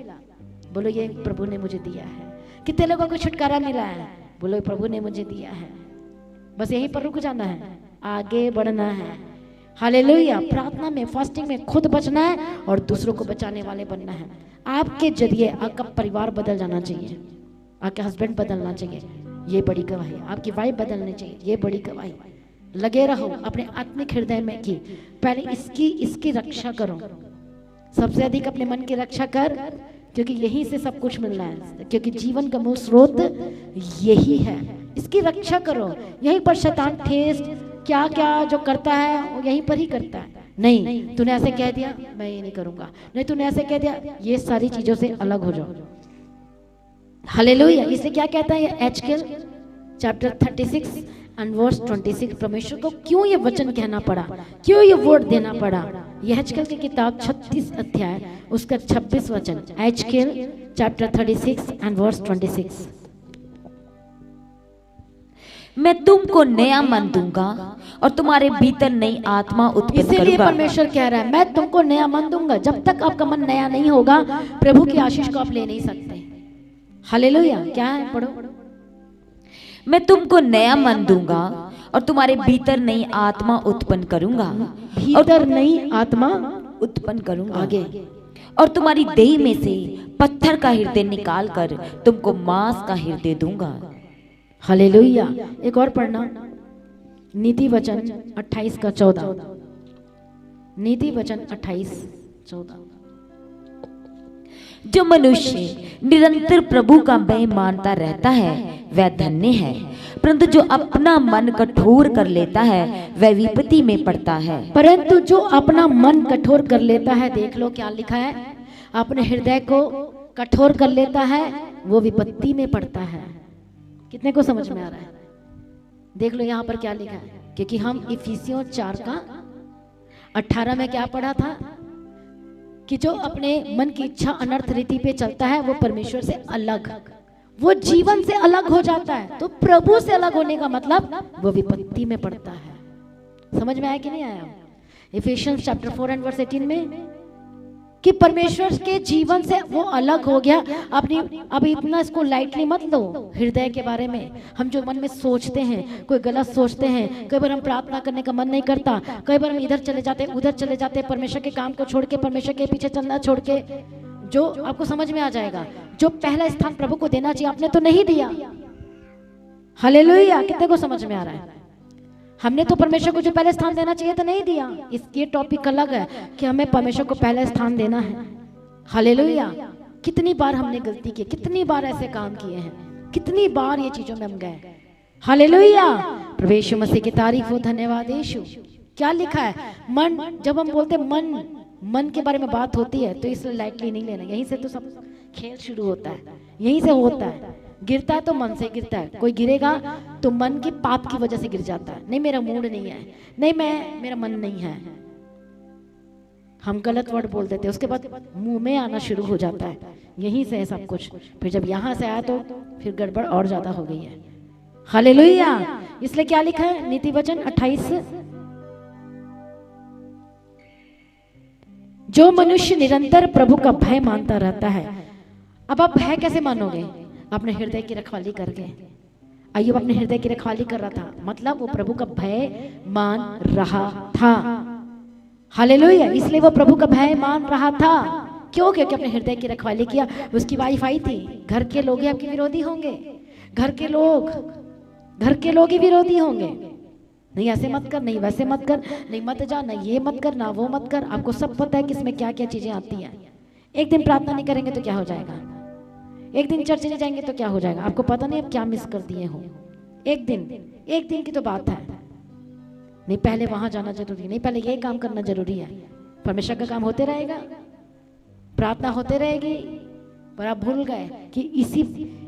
बोलो ये प्रभु ने मुझे दिया है। कितने लोगों को छुटकारा मिला है? बोलो प्रभु ने मुझे दिया है। बस यहीं पर रुक जाना है, आगे बढ़ना है। हालेलुया। प्रार्थना में, फास्टिंग में खुद बचना है और दूसरों को बचाने वाले बनना है। आपके जरिए आपका परिवार बदल जाना चाहिए, आपके हस्बैंड बदलना चाहिए, ये बड़ी गवाही। आपकी वाइफ बदलनी चाहिए, ये बड़ी गवाही। लगे रहो अपने आत्मिक हृदय में कि पहले इसकी रक्षा करो, सबसे अधिक अपने मन की रक्षा कर, क्योंकि यहीं से सब कुछ मिलना है, क्योंकि जीवन का मूल स्रोत यही है। इसकी रक्षा करो। यहीं पर शैतान ठेस क्या क्या जो करता है वो यहीं पर ही करता है। नहीं, तूने ऐसे कह दिया, मैं ये नहीं करूंगा, नहीं तूने ऐसे कह दिया, ये सारी चीजों से अलग हो जाओ। हालेलुया। इसलिए क्या कहता है ये एचकेल चैप्टर 36 एंड वर्स 26, परमेश्वर को क्यों ये वचन कहना पड़ा, क्यों ये वर्ड देना पड़ा? ये एचकेल की किताब 36 अध्याय उसका 26 वचन, एचकेल चैप्टर 36 एंड वर्स 26। मैं तुमको नया मन दूंगा और तुम्हारे भीतर नई आत्मा उत्पन्न करूंगा। इसीलिए परमेश्वर कह रहा है मैं तुमको नया मन दूंगा। जब तक आपका मन नया नहीं होगा, प्रभु की आशीष को आप ले नहीं सकते। हालेलुया। क्या है? पढ़ो। मैं तुमको नया मन दूंगा और तुम्हारे भीतर नई आत्मा उत्पन्न करूंगा। भीतर नई आत्मा उत्पन्न करूंगा। आगे, और तुम्हारी देह में से पत्थर का हृदय निकाल कर तुमको मांस का हृदय दूंगा। हालेलुया। एक और पढ़ना, नीति वचन 28 का 14। नीति वचन 28:14। जो मनुष्य निरंतर प्रभु का भय मानता रहता है वह धन्य है, परंतु जो अपना मन कठोर कर लेता है वह विपत्ति में पड़ता है। परंतु जो अपना मन कठोर कर लेता है, देख लो क्या लिखा है, अपने हृदय को कठोर कर लेता है वो विपत्ति में पड़ता है। कितने को समझ में आ रहा है? देख लो यहाँ पर क्या लिखा है, क्योंकि हम इफिसियों 4 का 18 में क्या पढ़ा था कि जो अपने मन की इच्छा अनर्थ रीति पे चलता है वो परमेश्वर से अलग, वो जीवन से अलग हो जाता है। तो प्रभु से अलग होने का मतलब वो विपत्ति में पड़ता है। समझ में आया कि नहीं आया? इफिशियंस चैप्टर 4 एंड वर्स 18 में कि परमेश्वर के जीवन से वो अलग हो गया। अपनी अभी इतना इसको लाइटली मत लो। हृदय के बारे में हम जो मन में सोचते हैं, कोई गलत सोचते हैं, कई बार हम प्रार्थना करने का मन नहीं करता, कई बार हम इधर चले जाते उधर चले जाते, परमेश्वर के काम को छोड़ के, परमेश्वर के पीछे चलना छोड़ के। जो आपको समझ में आ जाएगा, जो पहला स्थान प्रभु को देना चाहिए आपने तो नहीं दिया। हालेलुया। कितने को समझ में आ रहा है? हमने तो परमेश्वर को जो पहले स्थान देना चाहिए था नहीं दिया। ये टॉपिक अलग है कि हमें परमेश्वर को पहले स्थान देना है। हालेलुया। कितनी बार हमने गलती की, कितनी बार ऐसे काम किए हैं, कितनी बार ये चीजों में हम गए। हालेलुया। प्रभु यीशु मसीह की तारीफ हो, धन्यवाद यीशु। क्या लिखा है? मन, जब हम बोलते मन के बारे में बात होती है तो इसलिए लाइटली नहीं लेना। यहीं से तो सब खेल शुरू होता है, यहीं से होता है। गिरता है तो मन से गिरता है। कोई गिरेगा तो मन की पाप की वजह से गिर जाता है। नहीं मेरा मूड नहीं है, नहीं मेरा मन नहीं है, हम गलत वर्ड बोल देते हैं, उसके बाद मुंह में आना शुरू हो जाता है। यहीं से है सब कुछ। फिर जब यहां से आया तो फिर गड़बड़ और ज्यादा हो गई है। हालेलुया। इसलिए क्या लिखा है नीति वचन 28, जो मनुष्य निरंतर प्रभु का भय मानता रहता है। अब आप भय कैसे मानोगे? अपने हृदय की रखवाली करके। अय्यूब अपने हृदय की रखवाली कर रहा था, मतलब वो प्रभु का भय मान रहा था। हालेलुया। इसलिए वो प्रभु का भय मान रहा था। क्यों? क्योंकि अपने हृदय की रखवाली किया। उसकी वाइफ आई थी, घर के लोग ही आपके विरोधी होंगे, घर के लोग ही विरोधी होंगे। नहीं ऐसे मत कर, नहीं वैसे मत कर, नहीं मत जा, नहीं ये मत कर, ना वो मत कर। आपको सब पता है कि इसमें क्या क्या चीजें आती हैं। एक दिन प्रार्थना नहीं करेंगे तो क्या हो जाएगा, एक दिन चर्च नहीं जाएंगे तो क्या हो जाएगा। आपको पता नहीं आप क्या मिस कर दिए हो। एक दिन की तो बात है। नहीं पहले वहां जाना जरूरी, नहीं पहले ये काम करना जरूरी है। परमेश्वर का काम होते रहेगा, प्रार्थना होते रहेगी, पर आप भूल गए कि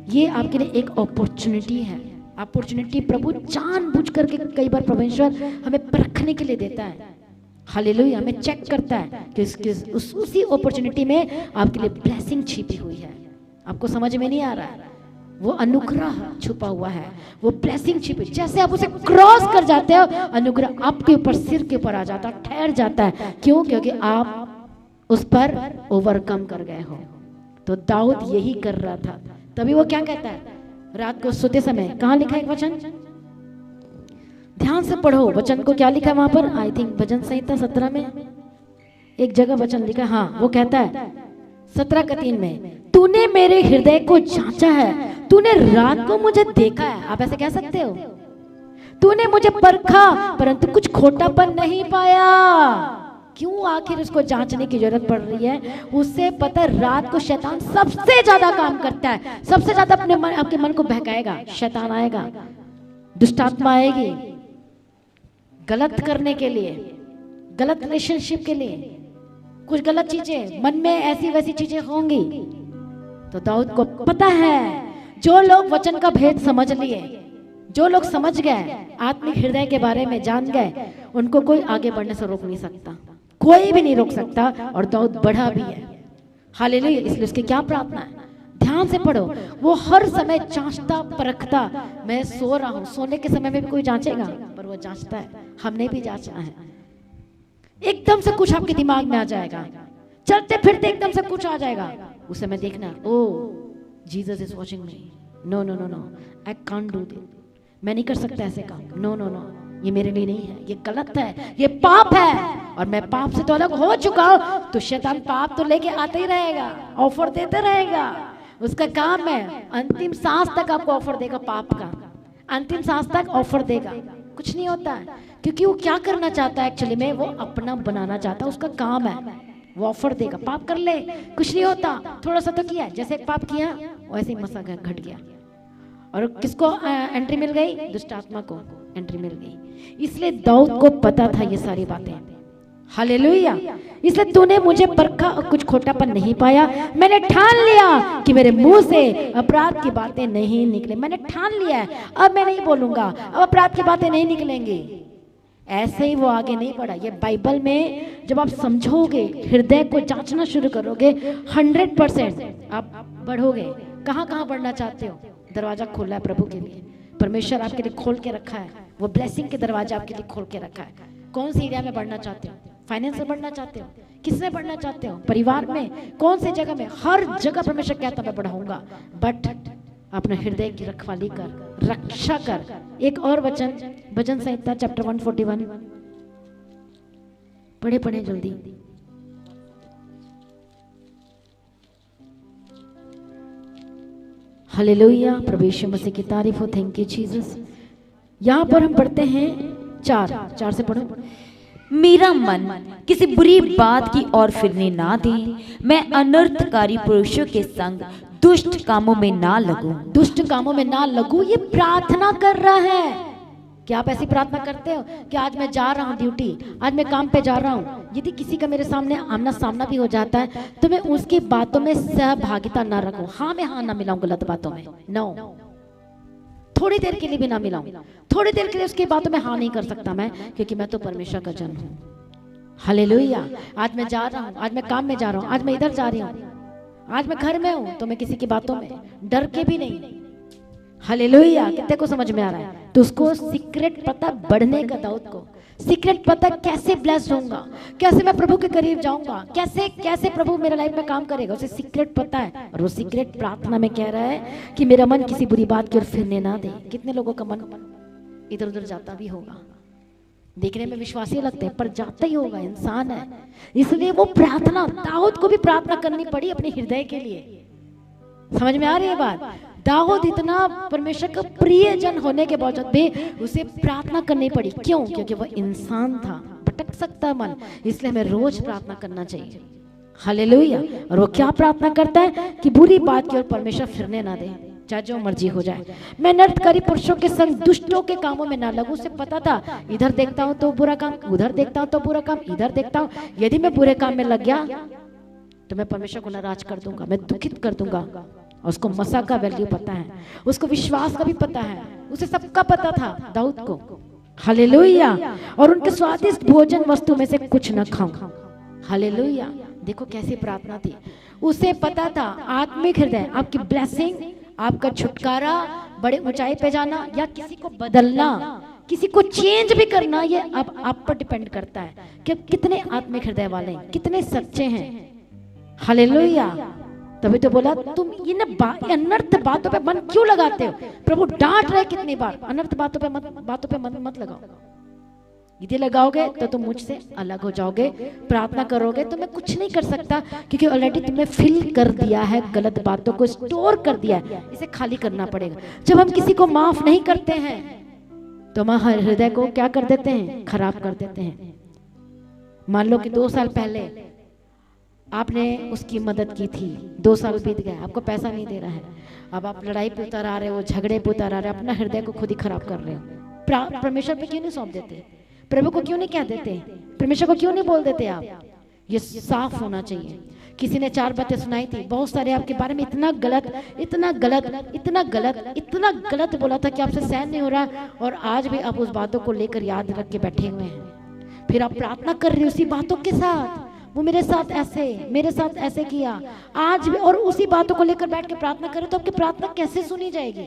ये आपके लिए एक अपॉर्चुनिटी है। अपॉर्चुनिटी प्रभु जानबूझ करके कई बार परमेश्वर हमें परखने के लिए देता है। हालेलुया, हमें चेक करता है कि उसी अपॉर्चुनिटी में आपके लिए ब्लेसिंग छिपी हुई है। आपको समझ में नहीं आ रहा है, वो अनुग्रह छुपा हुआ है, वो ब्लेसिंग छिपी। जैसे आप उसे क्रॉस कर जाते हो, अनुग्रह आपके ऊपर, सिर के ऊपर आ जाता, ठहर जाता है। क्यों? क्योंकि आप उस पर ओवरकम कर गए हो। तो दाऊद यही कर रहा था। तभी वो क्या कहता है रात को सोते समय, कहां लिखा है एक वचन, ध्यान से पढ़ो वचन को, क्या लिखा है वहां पर, आई थिंक भजन संहिता 17 में एक जगह वचन लिखा है। हाँ, वो कहता है 17:3 में, तूने मेरे हृदय को जांचा है, तूने रात को मुझे देखा है। आप ऐसे कह सकते हो, तूने मुझे परखा परंतु कुछ खोटापन नहीं पाया। क्यों आखिर उसको जांचने की जरूरत पड़ रही है? उससे पता है रात को शैतान सबसे ज्यादा काम करता है, सबसे ज्यादा आपके मन को बहकाएगा। शैतान आएगा, दुष्टात्मा आएगी गलत करने के लिए, गलत रिलेशनशिप के लिए, कुछ गलत चीजें मन में ऐसी वैसी चीजें होंगी। तो दाऊद को पता है, जो लोग वचन का भेद समझ लिए, जो लोग समझ गए, आत्मिक हृदय के बारे में जान गए, उनको कोई आगे बढ़ने से रोक नहीं सकता, कोई भी नहीं रोक सकता। और दाऊद बढ़ा भी है। हालेलुया। इसलिए उसकी क्या प्रार्थना है, ध्यान से पढ़ो। वो हर समय जांचता परखता। मैं सो रहा हूं, सोने के समय में भी कोई जांचेगा, पर वो जांचता है। हमने भी जांचना है। एकदम से कुछ आपके दिमाग में आ जाएगा, चलते फिरते एकदम से कुछ आ जाएगा, उस समय देखना, oh Jesus is watching me, no no no no, I can't do this, मैं नहीं कर सकता ऐसे काम, नो नो नो, ये मेरे लिए नहीं है, ये गलत है, ये पाप है, और मैं पाप से तो अलग हो चुका हूं। तो शैतान पाप तो लेके आता ही रहेगा, ऑफर देता रहेगा। उसका काम है अंतिम सांस तक आपको ऑफर देगा, पाप का अंतिम सांस तक ऑफर देगा। कुछ नहीं होता है, क्योंकि वो क्या करना चाहता है एक्चुअली में, वो अपना बनाना चाहता है, उसका काम है, वो ऑफर देगा। पाप कर ले, कुछ नहीं होता, थोड़ा सा तो किया, जैसे एक पाप किया वैसे ही मसा घट गया। और किसको एंट्री मिल गई? दुष्ट आत्मा को एंट्री मिल गई। इसलिए दाऊद को पता था ये सारी बातें। हालेलुया। इसलिए तूने मुझे परखा और कुछ खोटापन नहीं पाया। मैंने ठान लिया कि मेरे मुंह से अपराध की बातें नहीं निकले। मैंने ठान लिया है, अब मैं नहीं बोलूंगा, अब अपराध की बातें नहीं निकलेंगी। ऐसे ही वो आगे नहीं बढ़ा। ये बाइबल में जब आप समझोगे, हृदय को जांचना शुरू करोगे, 100% आप बढ़ोगे। कहाँ कहाँ बढ़ना चाहते हो? दरवाजा खोला है प्रभु के लिए, परमेश्वर आपके लिए खोल के रखा है, वो ब्लेसिंग के दरवाजा आपके लिए खोल के रखा है। कौन सी एरिया में बढ़ना चाहते हो? फाइनेंस में बढ़ना चाहते हो? किसमें बढ़ना चाहते हो? परिवार में? कौन सी जगह में? हर जगह परमेश्वर कहता मैं बढ़ाऊंगा, बट अपने हृदय की रखवाली कर, रक्षा कर। एक और वचन, भजन संहिता चैप्टर 141 पढ़े जल्दी। हालेलुया, प्रभु यीशु मसीह की तारीफ हो। Thank you Jesus. यहाँ पर हम पढ़ते हैं 4 से पढ़ो। मेरा मन किसी बुरी बात की ओर फिरने ना दे, मैं अनर्थकारी पुरुषों के संग दुष्ट कामों में ना लगूं। दुष्ट कामों में ना लगूं, ये प्रार्थना कर रहा है। क्या आप ऐसी प्रार्थना करते हो कि आज मैं जा रहा हूँ ड्यूटी, आज मैं काम पे जा रहा हूँ, यदि किसी का मेरे सामने आमना सामना भी हो जाता है तो मैं उसकी बातों में सहभागिता ना रखूं, हाँ में हाँ ना मिलाऊं गलत बातों में, नो, थोड़ी देर के लिए भी ना मिलाऊं, थोड़ी देर के लिए उसकी बातों में हाँ नहीं कर सकता मैं, क्योंकि मैं तो परमेश्वर का जन हूँ। हालेलुया। आज मैं जा रहा हूँ, आज मैं काम में जा रहा हूँ, आज मैं इधर जा रही हूँ, आज मैं घर में हूँ, तो मैं किसी की बातों में डर के भी नहीं। हालेलुया। कितने को समझ में आ रहा है? तो उसको सीक्रेट पता बढ़ने का, दाऊद को सीक्रेट पता कैसे ब्लेस्ड होऊंगा, कैसे मैं प्रभु के करीब जाऊंगा, कैसे कैसे प्रभु मेरे लाइफ में काम करेगा, उसे सीक्रेट पता है। और वो सीक्रेट प्रार्थना में कह रहा है कि मेरा मन किसी बुरी बात की ओर फिरने ना दे। कितने लोगों का मन इधर उधर जाता भी होगा, देखने में विश्वासी लगते हैं पर जाता ही होगा, इंसान है। इसलिए वो प्रार्थना, दाऊद को भी प्रार्थना करनी पड़ी अपने हृदय के लिए। समझ में आ रही है बात? दाऊद इतना परमेश्वर का प्रिय जन होने के बावजूद भी उसे प्रार्थना करनी पड़ी। क्यों? क्योंकि वह इंसान था, भटक सकता मन, इसलिए हमें रोज प्रार्थना करना चाहिए। हालेलुया। और वो क्या प्रार्थना करता है कि बुरी बात की ओर परमेश्वर फिरने ना दे, चाहे जो मर्जी हो जाए। मैं नर्तकारी पुरुषों के संग दुष्टों के कामों में ना लगूं। उसे पता था, इधर देखता हूं तो बुरा काम, उधर देखता हूं तो बुरा काम, इधर देखता हूं, यदि मैं बुरे काम में लग गया तो मैं परमेश्वर को नाराज कर दूंगा, मैं दुखित कर दूंगा। और उसको मसा का वैल्यू पता है, उसको विश्वास का भी पता है, उसे सबका पता था दाऊद को। हालेलुया। और उनके स्वादिष्ट भोजन वस्तु में से कुछ न खाऊं। हालेलुया। देखो कैसी प्रार्थना थी। उसे पता था आत्मिक हृदय, आपकी ब्लेसिंग, आपका छुटकारा, बड़े ऊंचाई पे जाना या किसी को बदलना, किसी को चेंज भी करना, ये अब आप पर डिपेंड करता है कि आप कितने आत्मिक हृदय वाले हैं, कितने सच्चे हैं। हालेलुया। तभी तो बोला तुम इन अनर्थ बातों पे मन क्यों लगाते हो? प्रभु डांट रहे कितनी बार, अनर्थ बातों पे मन मत लगाओ। यदि लगाओगे तो तुम मुझसे अलग हो जाओगे। प्रार्थना करोगे तो मैं कुछ नहीं कर सकता, क्योंकि ऑलरेडी तुमने फिल कर दिया है, गलत बातों को स्टोर कर दिया है, इसे खाली करना पड़ेगा। जब हम किसी को माफ नहीं करते हैं तो हम हृदय को क्या कर देते हैं? खराब कर देते हैं। मान लो कि 2 साल पहले आपने उसकी मदद की थी, 2 साल बीत गए, आपको पैसा नहीं दे रहा है, अब आप लड़ाई पे उतर आ रहे हो, झगड़े पे उतर आ रहे हो, अपना हृदय को खुद ही खराब कर रहे हो। परमेश्वर पे क्यों नहीं सौंप देते? प्रभु को क्यों नहीं कह देते? परमेश्वर को क्यों नहीं बोल देते आप? ये साफ होना चाहिए। किसी ने 4 बातें सुनाई थी, बहुत सारे आपके बारे में इतना गलत, इतना गलत, इतना गलत, इतना गलत बोला था कि आपसे सहन नहीं हो रहा, और आज भी आप उस बातों को लेकर याद रख के बैठे हुए हैं। फिर आप प्रार्थना कर रहे हो उसी बातों के साथ, वो मेरे साथ ऐसे किया आज भी, और उसी बातों को लेकर बैठ के प्रार्थना करें तो आपकी प्रार्थना कैसे सुनी जाएगी?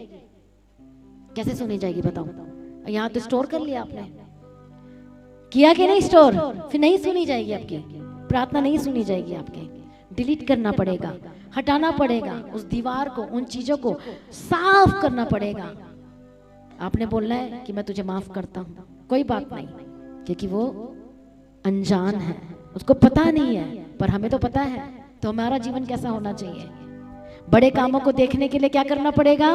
कैसे सुनी जाएगी बताओ? यहाँ तो स्टोर कर लिया आपने, किया कि नहीं स्टोर? फिर नहीं सुनी जाएगी आपकी प्रार्थना, नहीं सुनी जाएगी आपके। डिलीट करना पड़ेगा, हटाना पड़ेगा उस दीवार को, उन चीजों को साफ करना पड़ेगा। आपने बोलना है कि मैं तुझे माफ करता हूं, कोई बात नहीं, क्योंकि वो अनजान है, उसको पता नहीं है, पर हमें तो पता है। तो हमारा जीवन कैसा होना चाहिए? बड़े कामों को देखने के लिए क्या करना पड़ेगा?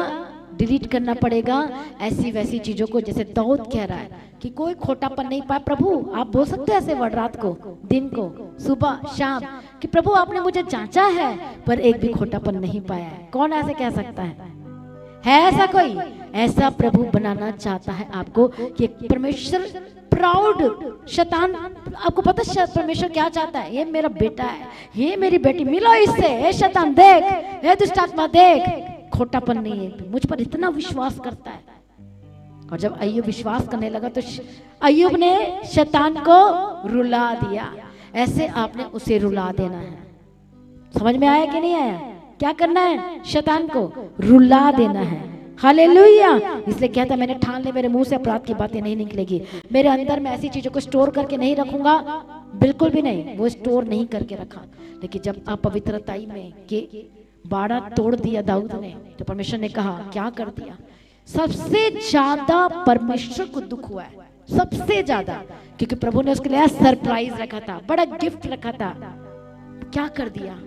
डिलीट करना पड़ेगा ऐसी वैसी चीजों को। जैसे दाऊद कह रहा है कि कोई खोटापन नहीं पाया। प्रभु आप बोल सकते हैं ऐसे वर्ड रात को, दिन को, सुबह, शाम, कि प्रभु आपने मुझे जांचा है पर एक भी खोटापन नहीं पाया है। कौन ऐसे कह सकता है ऐसा कोई? ऐसा प्रभु बनाना चाहता है आपको कि परमेश्वर प्राउड, शैतान, आपको पता है परमेश्वर क्या चाहता है? ये मेरा बेटा है, ये मेरी बेटी, मिलो इससे, हे शैतान देख, हे दुष्ट आत्मा देख, खोटापन नहीं है, मुझ पर इतना विश्वास करता है। और जब अय्यूब विश्वास करने लगा तो अय्यूब ने शैतान को रुला दिया। ऐसे आपने उसे रुला देना है। समझ में आया कि नहीं आया? क्या करना है? शैतान को रुला देना है। हालेलुया। इसलिए कहता है मैंने ठान ले, मेरे मुंह से अपराध की बातें नहीं निकलेगी, मेरे अंदर मैं ऐसी चीजों को स्टोर करके नहीं रखूंगा, बिल्कुल भी नहीं, वो स्टोर नहीं करके रखा। लेकिन जब आप पवित्रताई में के बाड़ा तोड़ दिया दाऊद ने, तो परमेश्वर ने कहा क्या कर दिया? सबसे ज्यादा परमेश्वर को दुख हुआ है, सबसे ज्यादा, क्योंकि प्रभु ने उसके लिए सरप्राइज रखा था, बड़ा गिफ्ट रखा था। क्या कर दिया?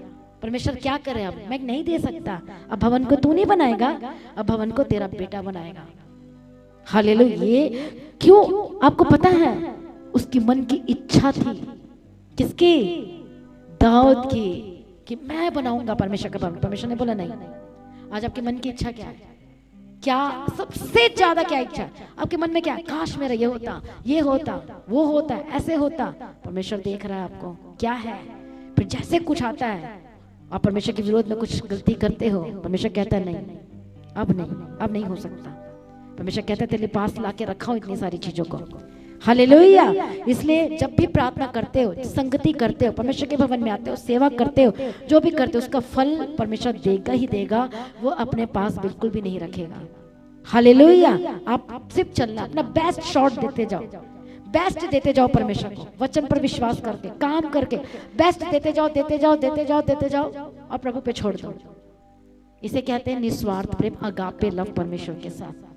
परमेश्वर क्या करे? अब मैं नहीं दे सकता, अब भवन को तू नहीं बनाएगा, अब भवन को तेरा बेटा बनाएगा। हालेलुया। ये क्यों? आपको पता है उसकी मन की इच्छा थी, किसकी? दाऊद की, कि मैं बनाऊंगा परमेश्वर का भवन। परमेश्वर ने बोला नहीं। आज आपके मन की इच्छा क्या है? क्या सबसे ज्यादा क्या इच्छा आपके मन में? क्या? काश मेरा ये होता, ये होता, वो होता, ऐसे होता। परमेश्वर देख रहा है आपको क्या है। फिर जैसे कुछ आता है, आप परमेश्वर के विरोध में कुछ गलती करते हो, परमेश्वर कहता है नहीं, अब नहीं हो सकता। परमेश्वर कहता है तेरे पास लाके रखा हूं इतनी सारी चीजों को। हालेलुया। इसलिए जब भी प्रार्थना करते हो, संगति करते हो, परमेश्वर के भवन में आते हो, सेवा करते हो, जो भी करते हो, उसका फल परमेश्वर देगा ही देगा, वो अपने पास बिल्कुल भी नहीं रखेगा। हालेलुया। आप सिर्फ चलना, अपना बेस्ट शॉट देते जाओ, बेस्ट देते जाओ परमेश्वर को, वचन पर विश्वास करके, काम करके बेस्ट देते जाओ, देते जाओ, देते जाओ, देते जाओ, और प्रभु पे छोड़ दो। इसे कहते हैं निस्वार्थ प्रेम, अगापे लव परमेश्वर के साथ।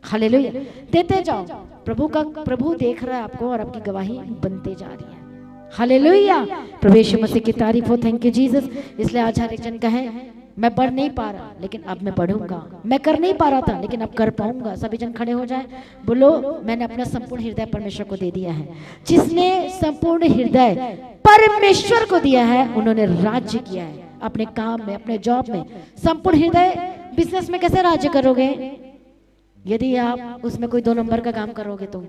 हालेलुया। देते जाओ, प्रभु देख रहा है आपको, और आपकी गवाही बनते जा रही है। हालेलुया। प्रभु यीशु मसीह की तारीफ हो। Thank you Jesus. इसलिए आज हर एक जन कहे मैं बढ़ नहीं पा रहा लेकिन अब मैं बढ़ूंगा, मैं कर नहीं पा रहा था लेकिन अब कर पाऊंगा। सभी जन खड़े हो जाए, बोलो मैंने अपना संपूर्ण हृदय परमेश्वर को दे दिया है। जिसने संपूर्ण हृदय परमेश्वर को दिया है उन्होंने राज्य किया है अपने काम में, अपने जॉब में। संपूर्ण हृदय बिजनेस में कैसे राज्य करोगे यदि आप उसमें कोई 2 नंबर का काम करोगे तो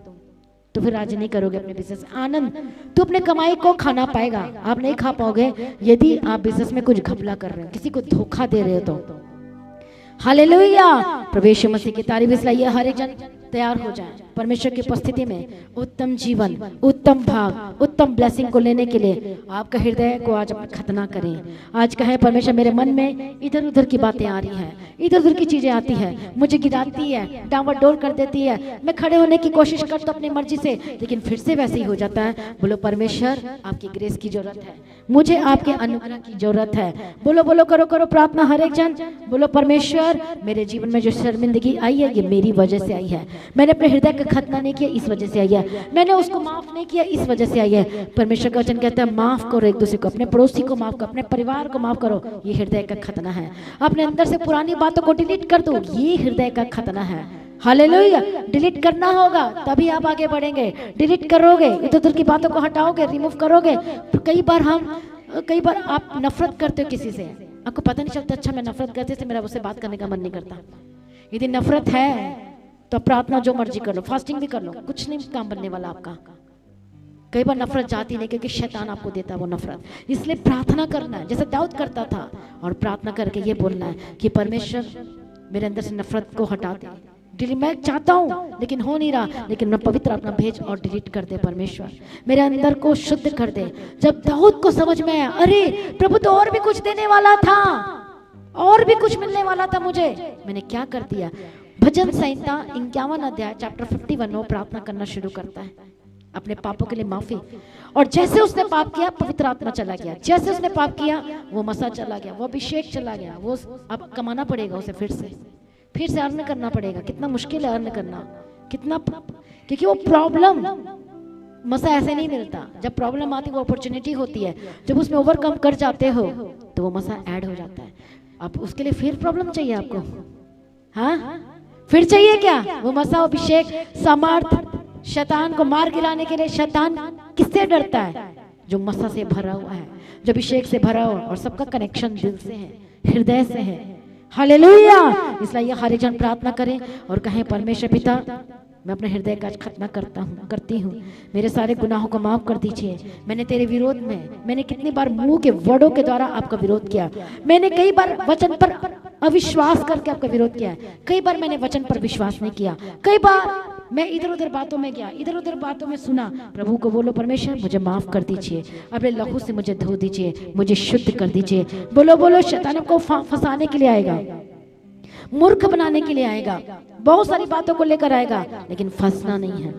फिर राज्य नहीं करोगे अपने बिजनेस में। आनंद तो अपने कमाई को खाना पाएगा, आप नहीं खा पाओगे यदि आप बिजनेस में कुछ घपला कर रहे हो, किसी को धोखा दे रहे हो तो। हालेलुया, प्रभु यीशु मसीह की तारीफ। इसलिए हर एक जन तैयार हो जाए परमेश्वर की उपस्थिति में उत्तम जीवन, उत्तम भाग, उत्तम ब्लेसिंग को लेने के लिए। आपका हृदय को आज खतना करें। आज कहें परमेश्वर मेरे मन में इधर उधर की बातें आ रही हैं, इधर उधर की चीजें आती है, मुझे गिराती है, डांवाडोल कर देती है। मैं खड़े होने की कोशिश करता हूं अपनी मर्जी से लेकिन फिर से वैसे ही हो जाता है। बोलो परमेश्वर आपकी ग्रेस की जरूरत है, मुझे आपके अनुग्रह की जरूरत है। बोलो बोलो, करो करो प्रार्थना हर एक जन। बोलो परमेश्वर मेरे जीवन में जो शर्मिंदगी आई है ये मेरी वजह से आई है। मैंने अपने हृदय का खतना नहीं किया इस वजह से आई है। मैंने उसको माफ नहीं किया इस वजह से आई है। परमेश्वर का वचन कहता है माफ करो एक दूसरे को, अपने पड़ोसी को माफ करो, अपने परिवार को माफ करो। ये हृदय का खतना है। अपने अंदर से पुरानी बातों को डिलीट कर दो, ये हृदय का खतना है। हालेलुया, डिलीट करना होगा तभी आप आगे बढ़ेंगे। डिलीट करोगे, इधर उधर की बातों को हटाओगे, रिमूव करोगे। कई बार आप नफरत करते हो किसी से, आपको पता नहीं चलता अच्छा मैं नफरत करते थे, मेरा उससे बात करने का मन नहीं करता। यदि नफरत है तो प्रार्थना जो मर्जी कर लो, फास्टिंग भी कर लो, कुछ नहीं काम बनने वाला आपका। कई बार नफरत जाती नहीं क्योंकि शैतान आपको देता है वो नफरत। इसलिए प्रार्थना करना है जैसे दाऊद करता था और प्रार्थना करके ये बोलना है कि परमेश्वर मेरे अंदर से नफरत को हटा दे। डिलीट मैं चाहता हूँ लेकिन हो नहीं रहा, लेकिन मैं पवित्र आत्मा भेज और डिलीट कर दे। परमेश्वर मेरे अंदर को शुद्ध कर दे। जब दाऊद को समझ में आया अरे प्रभु तो और भी कुछ देने वाला था, और भी कुछ मिलने वाला था मुझे, मैंने क्या कर दिया। भजन संहिता 51 अध्याय चैप्टर 51 में प्रार्थना करना शुरू करता है अपने पापों के लिए माफी। और जैसे उसने पाप किया पवित्र आत्मा चला गया, जैसे उसने पाप किया वो मसा चला गया, वो अभिषेक चला गया। वो अब कमाना पड़ेगा उसे, फिर से अर्न करना पड़ेगा। कितना मुश्किल है अर्न करना, कितना, क्योंकि वो प्रॉब्लम मसा ऐसे नहीं मिलता। जब प्रॉब्लम आती है वो अपॉर्चुनिटी होती है, जब उसमें ओवरकम कर जाते हो तो वो मसा ऐड हो जाता है। अब उसके लिए फिर प्रॉब्लम चाहिए आपको, हाँ फिर चाहिए क्या वो मसा, अभिषेक, सामर्थ। शैतान को मार गिराने के लिए शैतान किससे डरता है? जो मसा से भरा हुआ है, जो अभिषेक से भरा हुआ, और सबका कनेक्शन दिल से है, हृदय से है। हालेलुया। इसलिए हर एक जन प्रार्थना करें और कहें परमेश्वर पिता मैं अपने हृदय का खतना करती हूँ, मेरे सारे गुनाहों को माफ कर दीजिए। मैंने तेरे विरोध में, मैंने कितनी बार मुंह के वर्डों के द्वारा आपका विरोध किया, मैंने कई बार वचन पर अविश्वास करके आपका विरोध किया, कई बार मैंने वचन पर विश्वास नहीं किया, कई बार मैं इधर उधर बातों में गया, इधर उधर बातों में सुना। प्रभु को बोलो परमेश्वर मुझे माफ कर दीजिए, अपने लहू से मुझे धो दीजिए, मुझे शुद्ध कर दीजिए। बोलो बोलो, शैतान को फंसाने के लिए आएगा, मूर्ख बनाने के लिए आएगा, बहुत सारी बातों को लेकर आएगा, लेकिन फंसना नहीं है।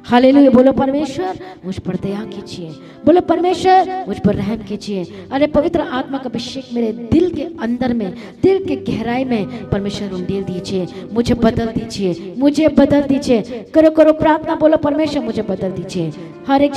हालेलुया। बोलो परमेश्वर मुझ पर दया कीजिए, बोलो परमेश्वर मुझ पर रहम कीजिए। अरे पवित्र आत्मा का अभिषेक मेरे दिल के अंदर में, दिल के गहराई में परमेश्वर उंडेल दीजिए, मुझे बदल दीजिए, मुझे बदल दीजिए। करो करो प्रार्थना, बोलो परमेश्वर मुझे बदल दीजिए। हर एक